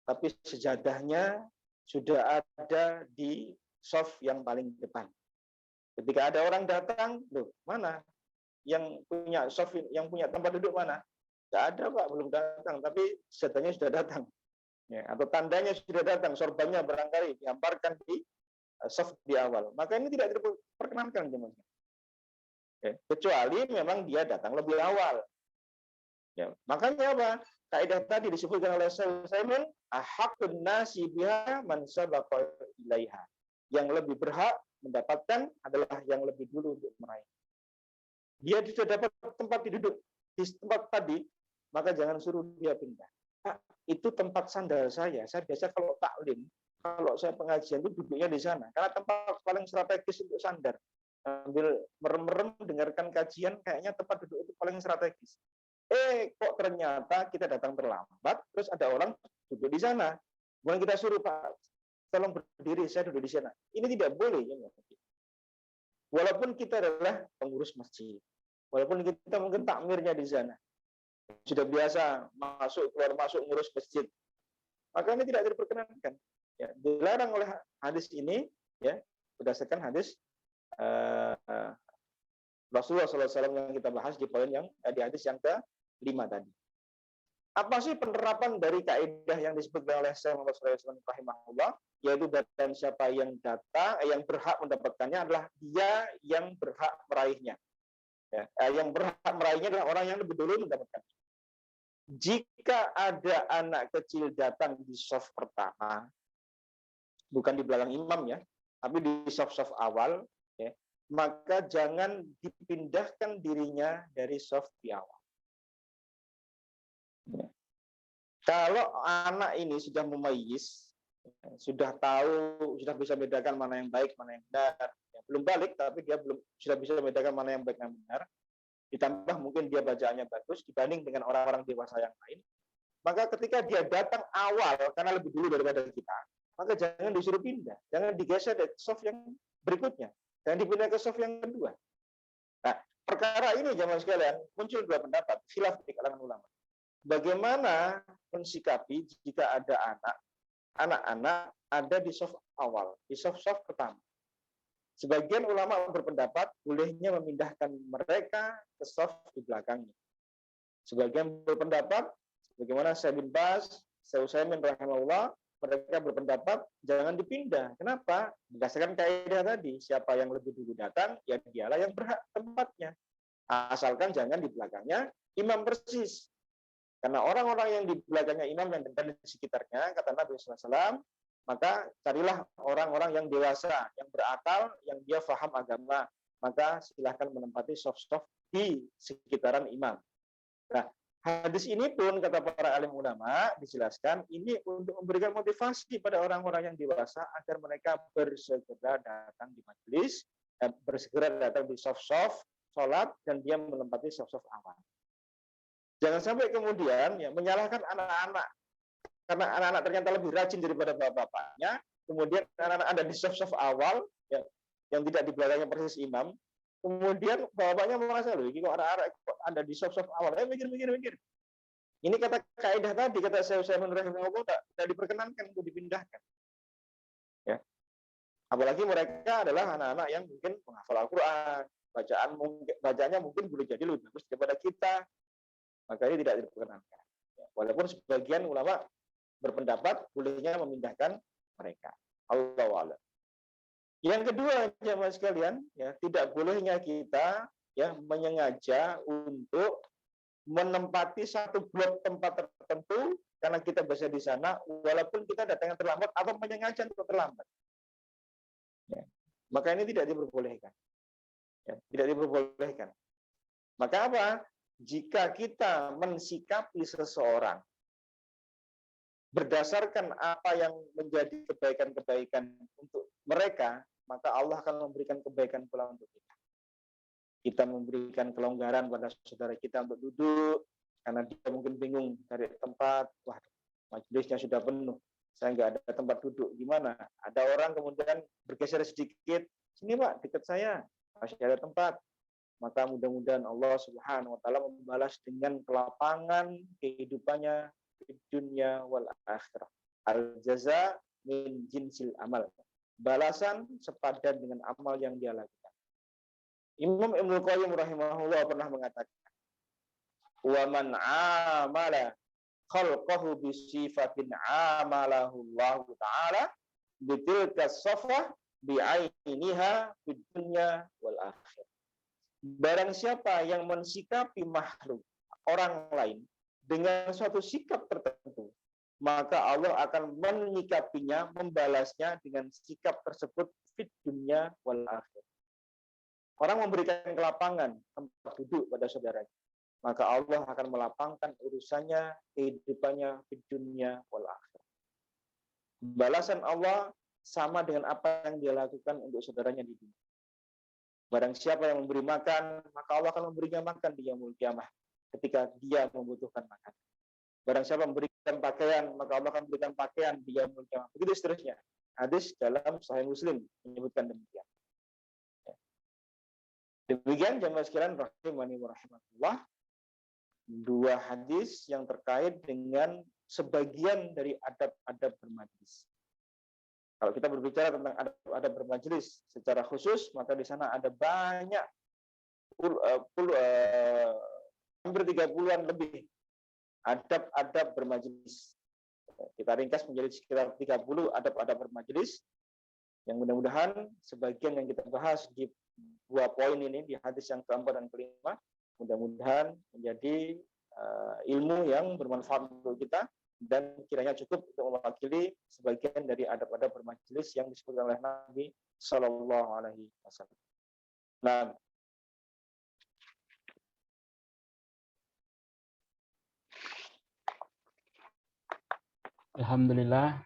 S2: tapi sejadahnya sudah ada di soft yang paling depan. Ketika ada orang datang, loh mana yang punya soft, yang punya tempat duduk mana? Tidak ada Pak, belum datang, tapi sejadahnya sudah datang. Ya, atau tandanya sudah datang, sorbannya barangkali dihamparkan di soft di awal. Maka ini tidak diperkenankan, jemaah. Ya, kecuali memang dia datang lebih awal. Ya, makanya apa? Kaidah tadi disebutkan oleh Simon, ahaqqun nasi biha man sabaqa ilaiha. Yang lebih berhak mendapatkan adalah yang lebih dulu untuk meraih. Dia sudah dapat tempat duduk di tempat tadi, maka jangan suruh dia pindah. Pak, itu tempat sandal saya. Saya biasa kalau taklim, kalau saya pengajian itu duduknya di sana. Karena tempat paling strategis untuk sandar. Sambil merem-merem dengarkan kajian, kayaknya tempat duduk itu paling strategis. Kok ternyata kita datang terlambat, terus ada orang duduk di sana. Kemudian kita suruh, Pak, tolong berdiri, saya duduk di sana. Ini tidak boleh. Ya. Walaupun kita adalah pengurus masjid, walaupun kita mungkin takmirnya di sana, sudah biasa masuk keluar masuk ngurus masjid, maka ini tidak diperkenankan. Ya, dilarang oleh hadis ini, ya, berdasarkan hadis Rasulullah SAW yang kita bahas di poin yang di hadis yang ke-5 tadi. Apa sih penerapan dari kaidah yang disebutkan oleh Syekh Muhammad SAW rahimahullah, yaitu dan siapa yang datang, yang berhak mendapatkannya adalah dia yang berhak meraihnya. Ya, yang berhak meraihnya adalah orang yang lebih dulu mendapatkan. Jika ada anak kecil datang di saf pertama, bukan di belakang imam ya, tapi di saf-saf awal, ya, maka jangan dipindahkan dirinya dari saf di awal. Ya. Kalau anak ini sudah memayyiz, sudah tahu, sudah bisa membedakan mana yang baik, mana yang benar. Ya, belum balik, tapi dia sudah bisa membedakan mana yang baik dan benar. Ditambah mungkin dia bacaannya bagus dibanding dengan orang-orang dewasa yang lain. Maka ketika dia datang awal karena lebih dulu daripada kita, maka jangan disuruh pindah, jangan digeser dari soft yang berikutnya, jangan dipindah ke soft yang kedua. Nah, perkara ini jamaah sekalian muncul dua pendapat, khilaf di kalangan ulama. Bagaimana mensikapi jika ada anak-anak ada di saf awal, di saf pertama. Sebagian ulama berpendapat bolehnya memindahkan mereka ke saf di belakangnya. Sebagian berpendapat, bagaimana Syekh bin Baz, Syekh Utsaimin rahimahullah, mereka berpendapat jangan dipindah. Kenapa? Berdasarkan kaidah tadi, siapa yang lebih dulu datang, ya dialah yang berhak tempatnya. Asalkan jangan di belakangnya imam persis. Karena orang-orang yang di belakangnya imam dan di sekitarnya, kata Nabi SAW, maka carilah orang-orang yang dewasa, yang berakal, yang dia faham agama. Maka silahkan menempati soft-soft di sekitaran imam. Nah, hadis ini pun, kata para alim ulama, dijelaskan, ini untuk memberikan motivasi pada orang-orang yang dewasa, agar mereka bersegera datang di majelis, bersegera datang di soft-soft, sholat, dan dia menempati soft-soft awal. Jangan sampai kemudian ya menyalahkan anak-anak karena anak-anak ternyata lebih rajin daripada bapak-bapaknya. Kemudian anak-anak ada di saf awal ya, yang tidak di belakangnya persis imam. Kemudian bapaknya merasa loh, ini kok anak-anak ada di saf awal. Mikir. Ini kata kaidah tadi, kata saya rahimahullah tidak diperkenankan untuk dipindahkan. Ya. Apalagi mereka adalah anak-anak yang mungkin menghafal Al-Qur'an, bacaannya mungkin boleh jadi lebih bagus daripada kita. Maka ini tidak diperkenankan. Walaupun sebagian ulama berpendapat bolehnya memindahkan mereka. Allahu a'lam. Yang kedua, jemaah sekalian, ya tidak bolehnya kita ya menyengaja untuk menempati satu blok tempat tertentu karena kita biasa di sana, walaupun kita datangnya terlambat atau menyengaja untuk terlambat. Ya. Maka ini tidak diperbolehkan. Ya, tidak diperbolehkan. Maka apa? Jika kita mensikapi seseorang berdasarkan apa yang menjadi kebaikan-kebaikan untuk mereka, maka Allah akan memberikan kebaikan pula untuk kita. Kita memberikan kelonggaran pada saudara kita untuk duduk, karena dia mungkin bingung cari tempat, wah majelisnya sudah penuh, saya nggak ada tempat duduk, gimana? Ada orang kemudian bergeser sedikit, sini Pak, dekat saya, masih ada tempat. Maka mudah-mudahan Allah Subhanahu wa taala membalas dengan kelapangan kehidupannya di dunia wal akhirah. Al jaza min jinsil amal. Balasan sepadan dengan amal yang dia lakukan. Imam Ibnu Qayyim rahimahullah pernah mengatakan, "Wa man amala khalqahu bi sifatin amalahu Allah taala bi tilka safah bi ainiha fid dunya wal akhirah." Barang siapa yang mensikapi makhluk orang lain dengan suatu sikap tertentu, maka Allah akan menyikapinya, membalasnya dengan sikap tersebut fit dunya wal akhir. Orang memberikan kelapangan tempat duduk pada saudaranya, maka Allah akan melapangkan urusannya, kehidupannya fit dunya wal akhir. Balasan Allah sama dengan apa yang dia lakukan untuk saudaranya di dunia. Barang siapa yang memberi makan, maka Allah akan memberinya makan di yaumul kiamah ketika dia membutuhkan makan. Barang siapa memberikan pakaian, maka Allah akan memberikan pakaian di yaumul kiamah. Begitu seterusnya. Hadis dalam Sahih Muslim menyebutkan demikian. Demikian jemaah sekalian rahimani wa rahimakumullah. Dua hadis yang terkait dengan sebagian dari adab-adab bermajlis. Kalau kita berbicara tentang adab bermajelis secara khusus, maka di sana ada banyak hampir 30-an lebih adab-adab bermajelis. Kita ringkas menjadi sekitar 30 adab-adab bermajelis yang mudah-mudahan sebagian yang kita bahas di dua poin ini, di hadis yang keempat dan kelima, mudah-mudahan menjadi ilmu yang bermanfaat untuk kita dan kiranya cukup untuk mewakili sebagian dari adab-adab bermajelis yang disebutkan oleh Nabi Sallallahu Alaihi Wasallam. Nah,
S1: Alhamdulillah.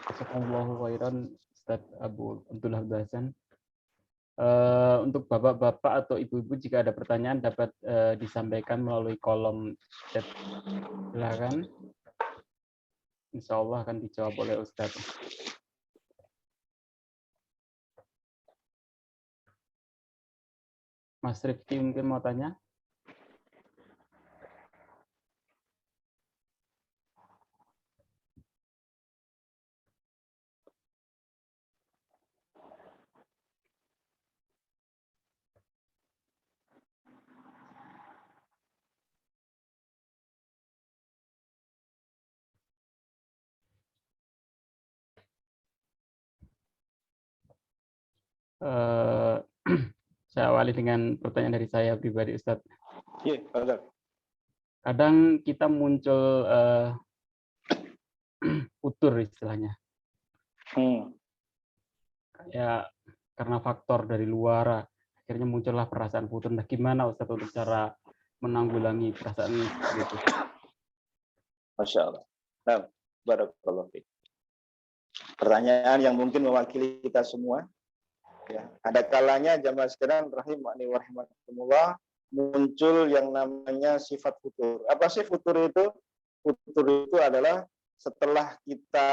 S1: Jazakallahu khairan Ustaz Abu Abdullah Hasan. Untuk bapak-bapak atau ibu-ibu jika ada pertanyaan dapat disampaikan melalui kolom chat. Silakan. Insya Allah akan dijawab oleh Ustaz. Mas Rifki mungkin mau tanya? Eh, saya awali dengan pertanyaan dari saya pribadi, Ustadz.
S2: Iya, betul.
S1: Kadang kita muncul futur istilahnya. Ya, karena faktor dari luar, akhirnya muncullah perasaan futur. Nah, gimana Ustadz untuk cara menanggulangi perasaan seperti itu?
S2: Masya Allah. Nah, barakallahu fiik. Pertanyaan yang mungkin mewakili kita semua. Ya, ada kalanya jamaah sekalian rahimani wa rahimakumullah muncul yang namanya sifat futur. Apa sih futur itu? Futur itu adalah setelah kita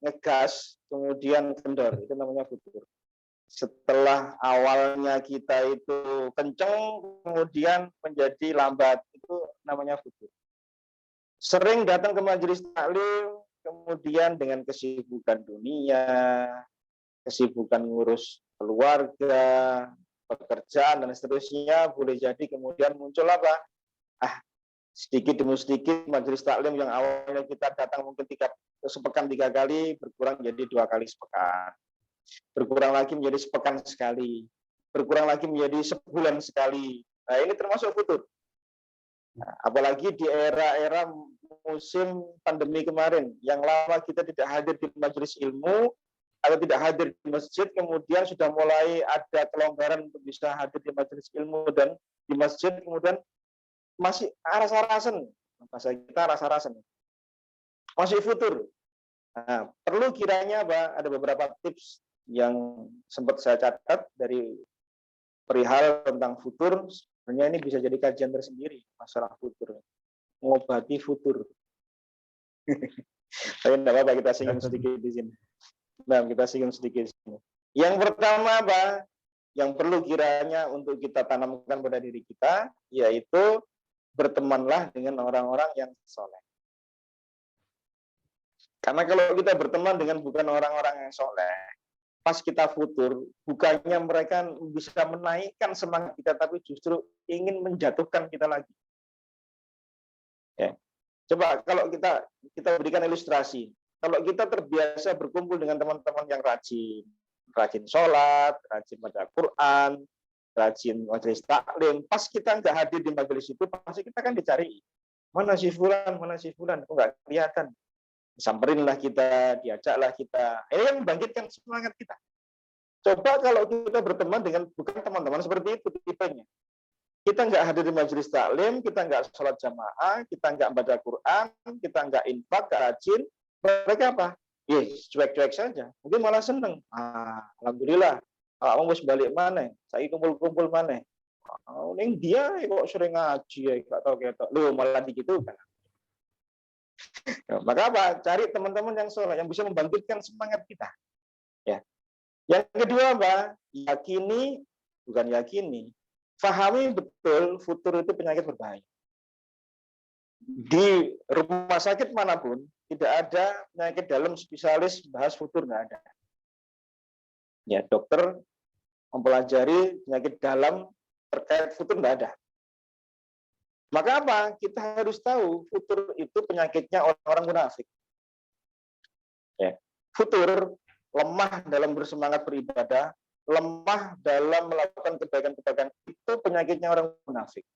S2: ngegas kemudian kendor, itu namanya futur. Setelah awalnya kita itu kenceng kemudian menjadi lambat, itu namanya futur. Sering datang ke majelis taklim kemudian dengan kesibukan dunia, kesibukan ngurus keluarga, pekerjaan dan seterusnya, boleh jadi kemudian muncul apa? Sedikit demi sedikit majelis taklim yang awalnya kita datang mungkin sepekan 3 kali berkurang jadi 2 kali sepekan. Berkurang lagi menjadi sepekan sekali. Berkurang lagi menjadi sebulan sekali. Nah, ini termasuk futur. Nah, apalagi di era-era musim pandemi kemarin, yang lama kita tidak hadir di majelis ilmu, atau tidak hadir di masjid, kemudian sudah mulai ada kelonggaran untuk bisa hadir di majelis ilmu dan di masjid, kemudian masih rasa-rasen, bahasa kita rasa-rasen, masih futur. Nah, perlu kiranya ada beberapa tips yang sempat saya catat dari perihal tentang futur. Sebenarnya ini bisa jadi kajian tersendiri, masalah futur, mengobati futur. Tapi tidak apa-apa, kita singgung sedikit di sini. Nah, kita singgung sedikit di sini. Yang pertama apa? Yang perlu kiranya untuk kita tanamkan pada diri kita, yaitu bertemanlah dengan orang-orang yang soleh. Karena kalau kita berteman dengan bukan orang-orang yang soleh, pas kita futur, bukannya mereka bisa menaikkan semangat kita, tapi justru ingin menjatuhkan kita lagi. Ya. Coba kalau kita berikan ilustrasi. Kalau kita terbiasa berkumpul dengan teman-teman yang rajin sholat, rajin baca Quran, rajin majelis taklim, pas kita nggak hadir di majelis itu, pasti kita kan dicari. Mana si fulan, kok nggak kelihatan. Samperinlah kita, diajaklah kita. Ini yang membangkitkan semangat kita. Coba kalau kita berteman dengan bukan teman-teman seperti itu tipenya. Kita nggak hadir di majelis taklim, kita nggak sholat jamaah, kita nggak baca Quran, kita nggak infak, nggak rajin. Mereka apa? Cuek-cuek saja. Mungkin malah seneng. Alhamdulillah. Kamu harus balik mana? Saya kumpul-kumpul mana? Ini dia kok sering ngaji ya, nggak tahu ketok. Loh, malah digitukan. Maka apa? Cari teman-teman yang soleh, yang bisa membangkitkan semangat kita. Ya. Yang kedua apa? Bukan yakini. Fahami betul futur itu penyakit berbahaya. Di rumah sakit manapun tidak ada penyakit dalam spesialis bahas futur, nggak ada. Ya, dokter mempelajari penyakit dalam terkait futur nggak ada. Maka apa? Kita harus tahu futur itu penyakitnya orang-orang munafik. Ya. Futur lemah dalam bersemangat beribadah, lemah dalam melakukan kebaikan-kebaikan, itu penyakitnya orang munafik.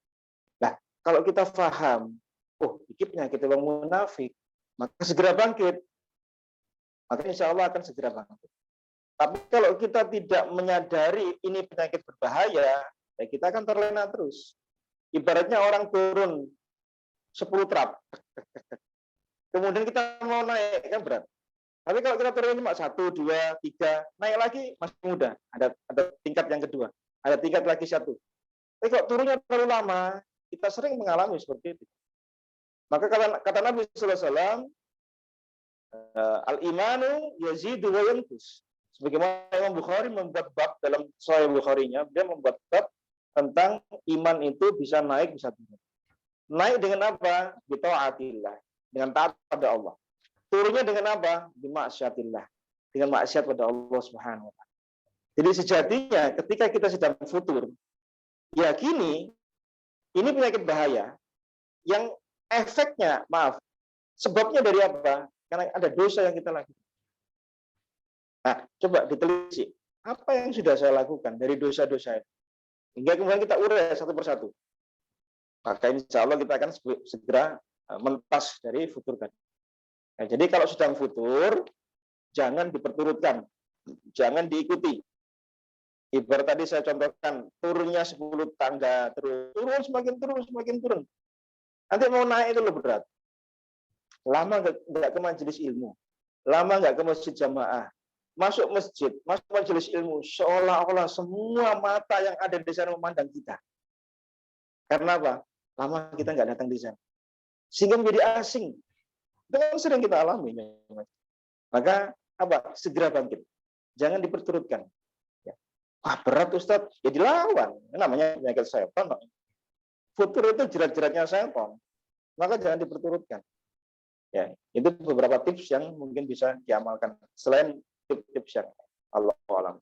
S2: Nah, kalau kita paham, ini penyakit orang munafik, maka segera bangkit. Maka insya Allah akan segera bangkit. Tapi kalau kita tidak menyadari ini penyakit berbahaya, ya kita akan terlena terus. Ibaratnya orang turun 10 trap. Kemudian kita mau naik, kan berat. Tapi kalau kita turun cuma 1, 2, 3, naik lagi masih mudah. Ada tingkat yang kedua, ada tingkat lagi 1. Tapi kalau turunnya terlalu lama, kita sering mengalami seperti itu. Maka kata Nabi Sallallahu Alaihi Wasallam, al-imanu yazidu wa yanqus. Sebagaimana Imam Bukhari membuat bab dalam Sahih Bukhari-nya, dia membuat bab tentang iman itu bisa naik, bisa turun. Naik dengan apa? Bita'atillah, dengan taat pada Allah. Turunnya dengan apa? Bimaksiatillah, dengan maksiat pada Allah Subhanahu wa taala. Jadi sejatinya ketika kita sedang futur, yakini ini penyakit bahaya yang efeknya, sebabnya dari apa? Karena ada dosa yang kita lakukan. Nah, coba ditelisik. Apa yang sudah saya lakukan dari dosa-dosa itu? Hingga kemudian kita urai satu persatu. Maka insya Allah kita akan segera mentas dari futur tadi. Nah, jadi kalau sedang futur, jangan diperturutkan, jangan diikuti. Ibarat tadi saya contohkan, turunnya 10 tangga, turun semakin turun. Nanti mau naik itu lebih berat. Lama nggak ke majelis ilmu, lama nggak ke masjid jamaah, masuk masjid, masuk majelis ilmu, seolah-olah semua mata yang ada di sana memandang kita. Karena apa? Lama kita nggak datang di sana, sehingga menjadi asing. Itu kan sering kita alami. Maka apa? Segera bangkit, jangan diperturutkan. Wah, berat Ustaz, ya dilawan. Namanya penyakit setan. Futur itu jerat-jeratnya setan, maka jangan diperturutkan. Ya, itu beberapa tips yang mungkin bisa diamalkan selain tips-tips yang Allah alam.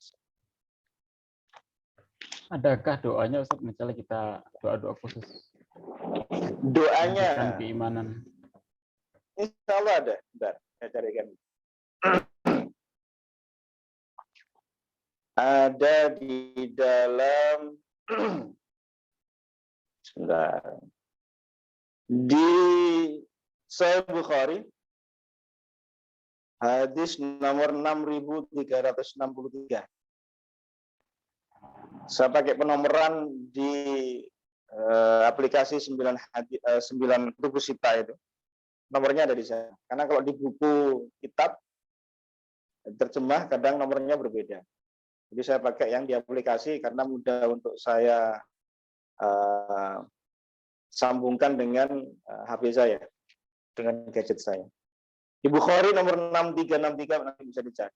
S1: Adakah doanya Ustaz, misalnya kita doa-doa khusus
S2: Doanya
S1: meningkatkan keimanan?
S2: Insya Allah ada. Bentar, saya carikan. Ada di dalam sebentar. Di Sahih Bukhari hadis nomor 6363. Saya pakai penomoran di aplikasi 9 buku sita itu. Nomornya ada di sana. Karena kalau di buku kitab terjemah kadang nomornya berbeda. Jadi saya pakai yang di aplikasi karena mudah untuk saya sambungkan dengan HP saya, dengan gadget saya. Di Bukhari nomor 6363 nanti bisa dicari.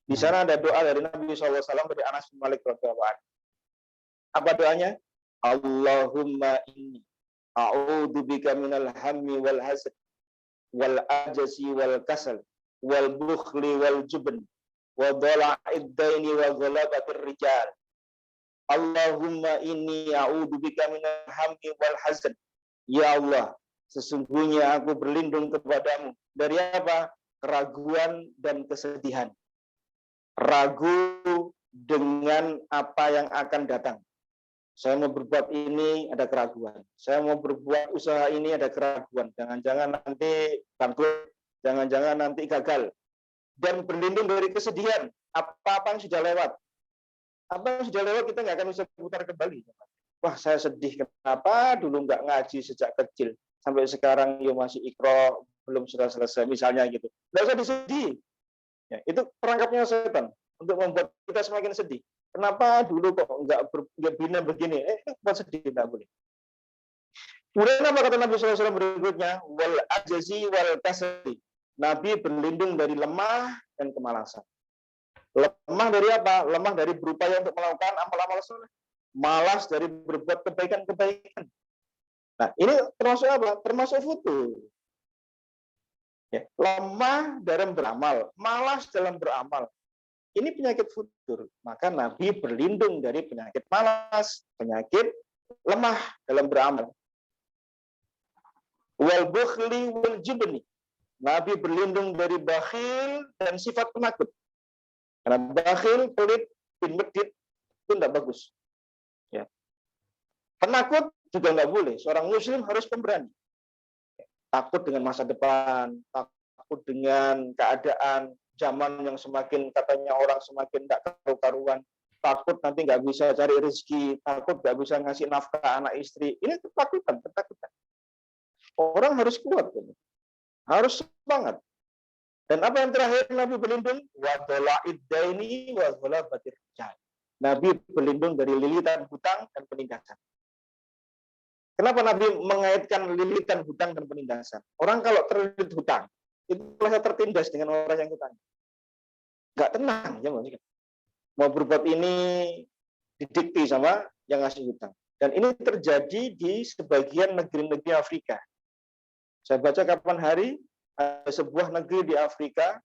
S2: Di sana ada doa dari Nabi SAW dari Anas bin Malik radhiyallahu anhu. Apa doanya? Allahumma inni a'udzubika minal hammi wal hasad wal ajzi wal kasal wal bukhli wal jubn wa dhala'id daini wa ghalabatir rijal. Allahumma inni a'udzubika minal hammi wal hazan. Ya Allah, sesungguhnya aku berlindung kepadamu dari apa? Keraguan dan kesedihan. Ragu dengan apa yang akan datang. Saya mau berbuat ini ada keraguan. Saya mau berbuat usaha ini ada keraguan. Jangan-jangan nanti bangkrut, jangan-jangan nanti gagal. Dan berlindung dari kesedihan. Apa-apa yang sudah lewat. Apa yang sudah lewat kita nggak akan bisa putar kembali. Wah, saya sedih. Kenapa dulu nggak ngaji sejak kecil sampai sekarang yo masih ikro belum sudah selesai misalnya gitu. Nggak usah disedih. Ya, itu perangkapnya setan untuk membuat kita semakin sedih. Kenapa dulu kok nggak bina begini? Buat sedih nggak boleh. Kemudian apa kata Nabi SAW berikutnya? Wal ajzi wal kasali. Nabi berlindung dari lemah dan kemalasan. Lemah dari apa? Lemah dari berupaya untuk melakukan amal-amal soleh. Malas dari berbuat kebaikan-kebaikan. Nah, ini termasuk apa? Termasuk futur. Ya, lemah dalam beramal, malas dalam beramal. Ini penyakit futur. Maka Nabi berlindung dari penyakit malas, penyakit lemah dalam beramal. Wal bukhli wal jubni. Nabi berlindung dari bakhil dan sifat penakut. Karena bakhil, pelit, bin medit itu tidak bagus. Ya. Penakut juga nggak boleh. Seorang muslim harus pemberani. Takut dengan masa depan, takut dengan keadaan zaman yang semakin katanya orang semakin tidak karu-karuan, takut nanti nggak bisa cari rezeki, takut nggak bisa ngasih nafkah anak istri. Ini ketakutan. Orang harus kuat, harus semangat. Dan apa yang terakhir Nabi berlindung? Wa dhala'id daini wa ghalabatir rijal. Nabi berlindung dari lilitan hutang dan penindasan. Kenapa Nabi mengaitkan lilitan hutang dan penindasan? Orang kalau terlilit hutang, itu merasa tertindas dengan orang yang hutang. Nggak tenang, ya, mau berbuat ini didikti sama yang ngasih hutang. Dan ini terjadi di sebagian negeri-negeri Afrika. Saya baca kapan hari ada sebuah negeri di Afrika,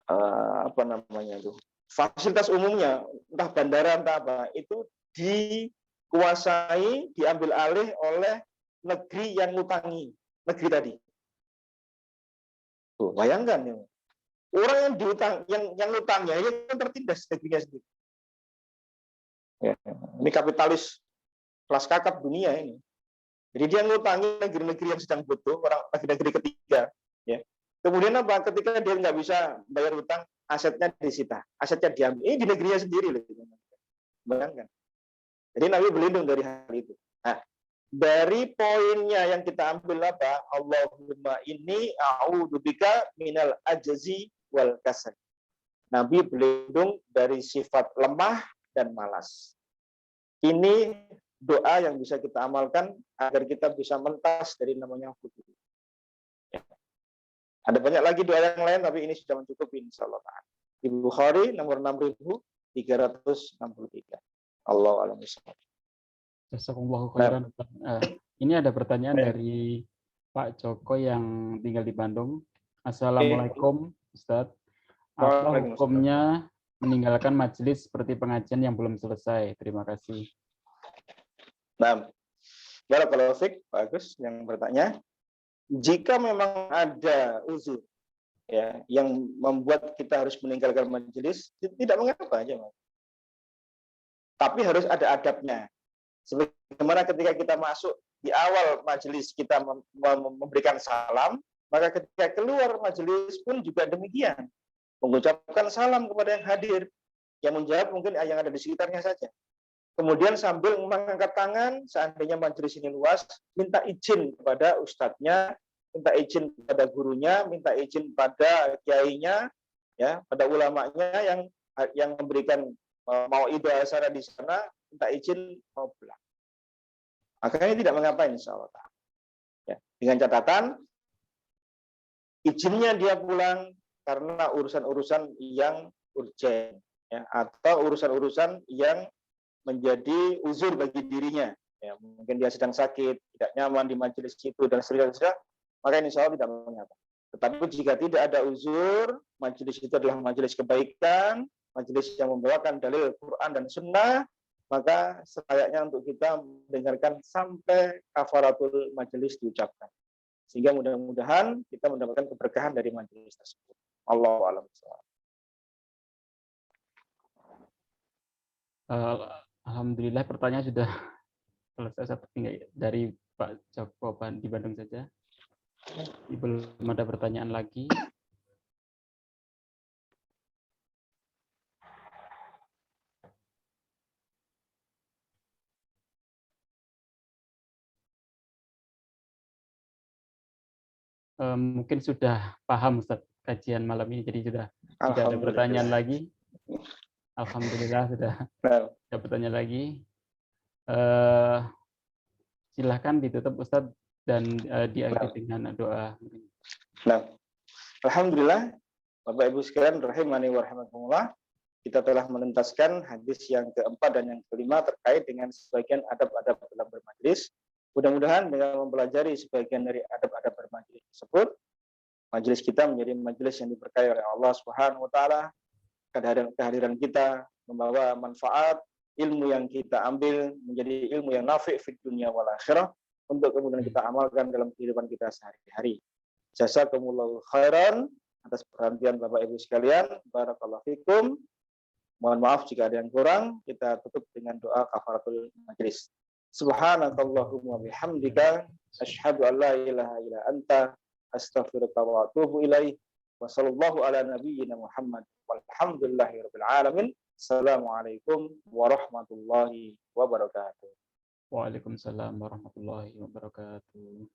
S2: apa namanya itu, fasilitas umumnya, entah bandara entah apa, itu dikuasai, diambil alih oleh negeri yang ngutangi negeri tadi. Tuh, bayangkan ya. Orang yang diutang, yang ngutangnya itu kan tertindas negerinya sendiri. Ya, ini kapitalis kelas kakap dunia ini. Jadi dia ngutangi negeri-negeri yang sedang butuh, orang negeri-negeri ketiga. Ya. Kemudian apa? Ketika dia nggak bisa bayar utang, asetnya disita, asetnya diambil. Ini di negerinya sendiri loh. Bayangkan. Jadi Nabi berlindung dari hal itu. Nah, dari poinnya yang kita ambil apa? Allahumma inni a'udzubika minal ajzi wal kasal. Nabi berlindung dari sifat lemah dan malas. Ini doa yang bisa kita amalkan agar kita bisa mentas dari namanya khusyuk. Ya. Ada banyak lagi doa yang lain, tapi ini sudah mencukupi insyaallah. Di Bukhari nomor 6363. Allahu a'lam bishawab.
S1: Jazakumullahu khairan. Ini ada pertanyaan dari Pak Joko yang tinggal di Bandung. Assalamualaikum Ustadz. Apa hukumnya meninggalkan majelis seperti pengajian yang belum selesai? Terima kasih.
S2: Nah, barakallahu fiik, bagus yang bertanya. Jika memang ada uzur ya yang membuat kita harus meninggalkan majelis, tidak mengapa aja, Mas. Tapi harus ada adabnya. Sebagaimana ketika kita masuk di awal majelis kita memberikan salam, maka ketika keluar majelis pun juga demikian. Mengucapkan salam kepada yang hadir, yang menjawab mungkin yang ada di sekitarnya saja. Kemudian sambil mengangkat tangan, seandainya majelis ini luas, minta izin kepada ustadznya, minta izin kepada gurunya, minta izin pada kiainya, ya, pada ulamanya yang memberikan mau'idhah asyara di sana, minta izin mau pulang. Makanya tidak mengapa insyaallah. Ya, dengan catatan izinnya dia pulang karena urusan-urusan yang urgen, ya, atau urusan-urusan yang menjadi uzur bagi dirinya. Ya, mungkin dia sedang sakit, tidak nyaman di majelis itu dan seterusnya, maka insya Allah tidak mengapa. Tetapi jika tidak ada uzur, majelis itu adalah majelis kebaikan, majelis yang membawakan dalil Quran dan Sunnah, maka selayaknya untuk kita mendengarkan sampai kafaratul majelis diucapkan. Sehingga mudah-mudahan kita mendapatkan keberkahan dari majelis tersebut. Allahu a'lam.
S1: Alhamdulillah pertanyaan sudah selesai. Satu tinggal dari Pak Joko di Bandung saja. Belum ada pertanyaan lagi. Mungkin sudah paham Ustaz kajian malam ini, jadi sudah tidak ada pertanyaan lagi. Alhamdulillah sudah ada pertanyaan lagi. Silahkan ditutup Ustaz dan diakhiri dengan doa.
S2: Nah, alhamdulillah Bapak Ibu sekalian rahimani wa rahimakumullah, kita telah menuntaskan hadis yang keempat dan yang kelima terkait dengan sebagian adab-adab dalam bermajelis. Mudah-mudahan dengan mempelajari sebagian dari adab-adab bermajelis tersebut, majelis kita menjadi majelis yang diberkahi oleh Allah Subhanahu wa taala. Kehadiran kita membawa manfaat, ilmu yang kita ambil menjadi ilmu yang nafi' fid dunya wal akhirah, untuk kemudian kita amalkan dalam kehidupan kita sehari-hari. Jazakumullahu khairan atas perhatian Bapak Ibu sekalian. Barakallahu fikum. Mohon maaf jika ada yang kurang. Kita tutup dengan doa kafaratul majelis. Subhanakallahumma bihamdika asyhadu an la ilaha illa anta astaghfiruka wa atubu ilaik. Wa sallallahu ala nabiyyina Muhammad walhamdulillahirabbil alamin. Assalamualaikum warahmatullahi wabarakatuh.
S1: Waalaikumsalam warahmatullahi wabarakatuh.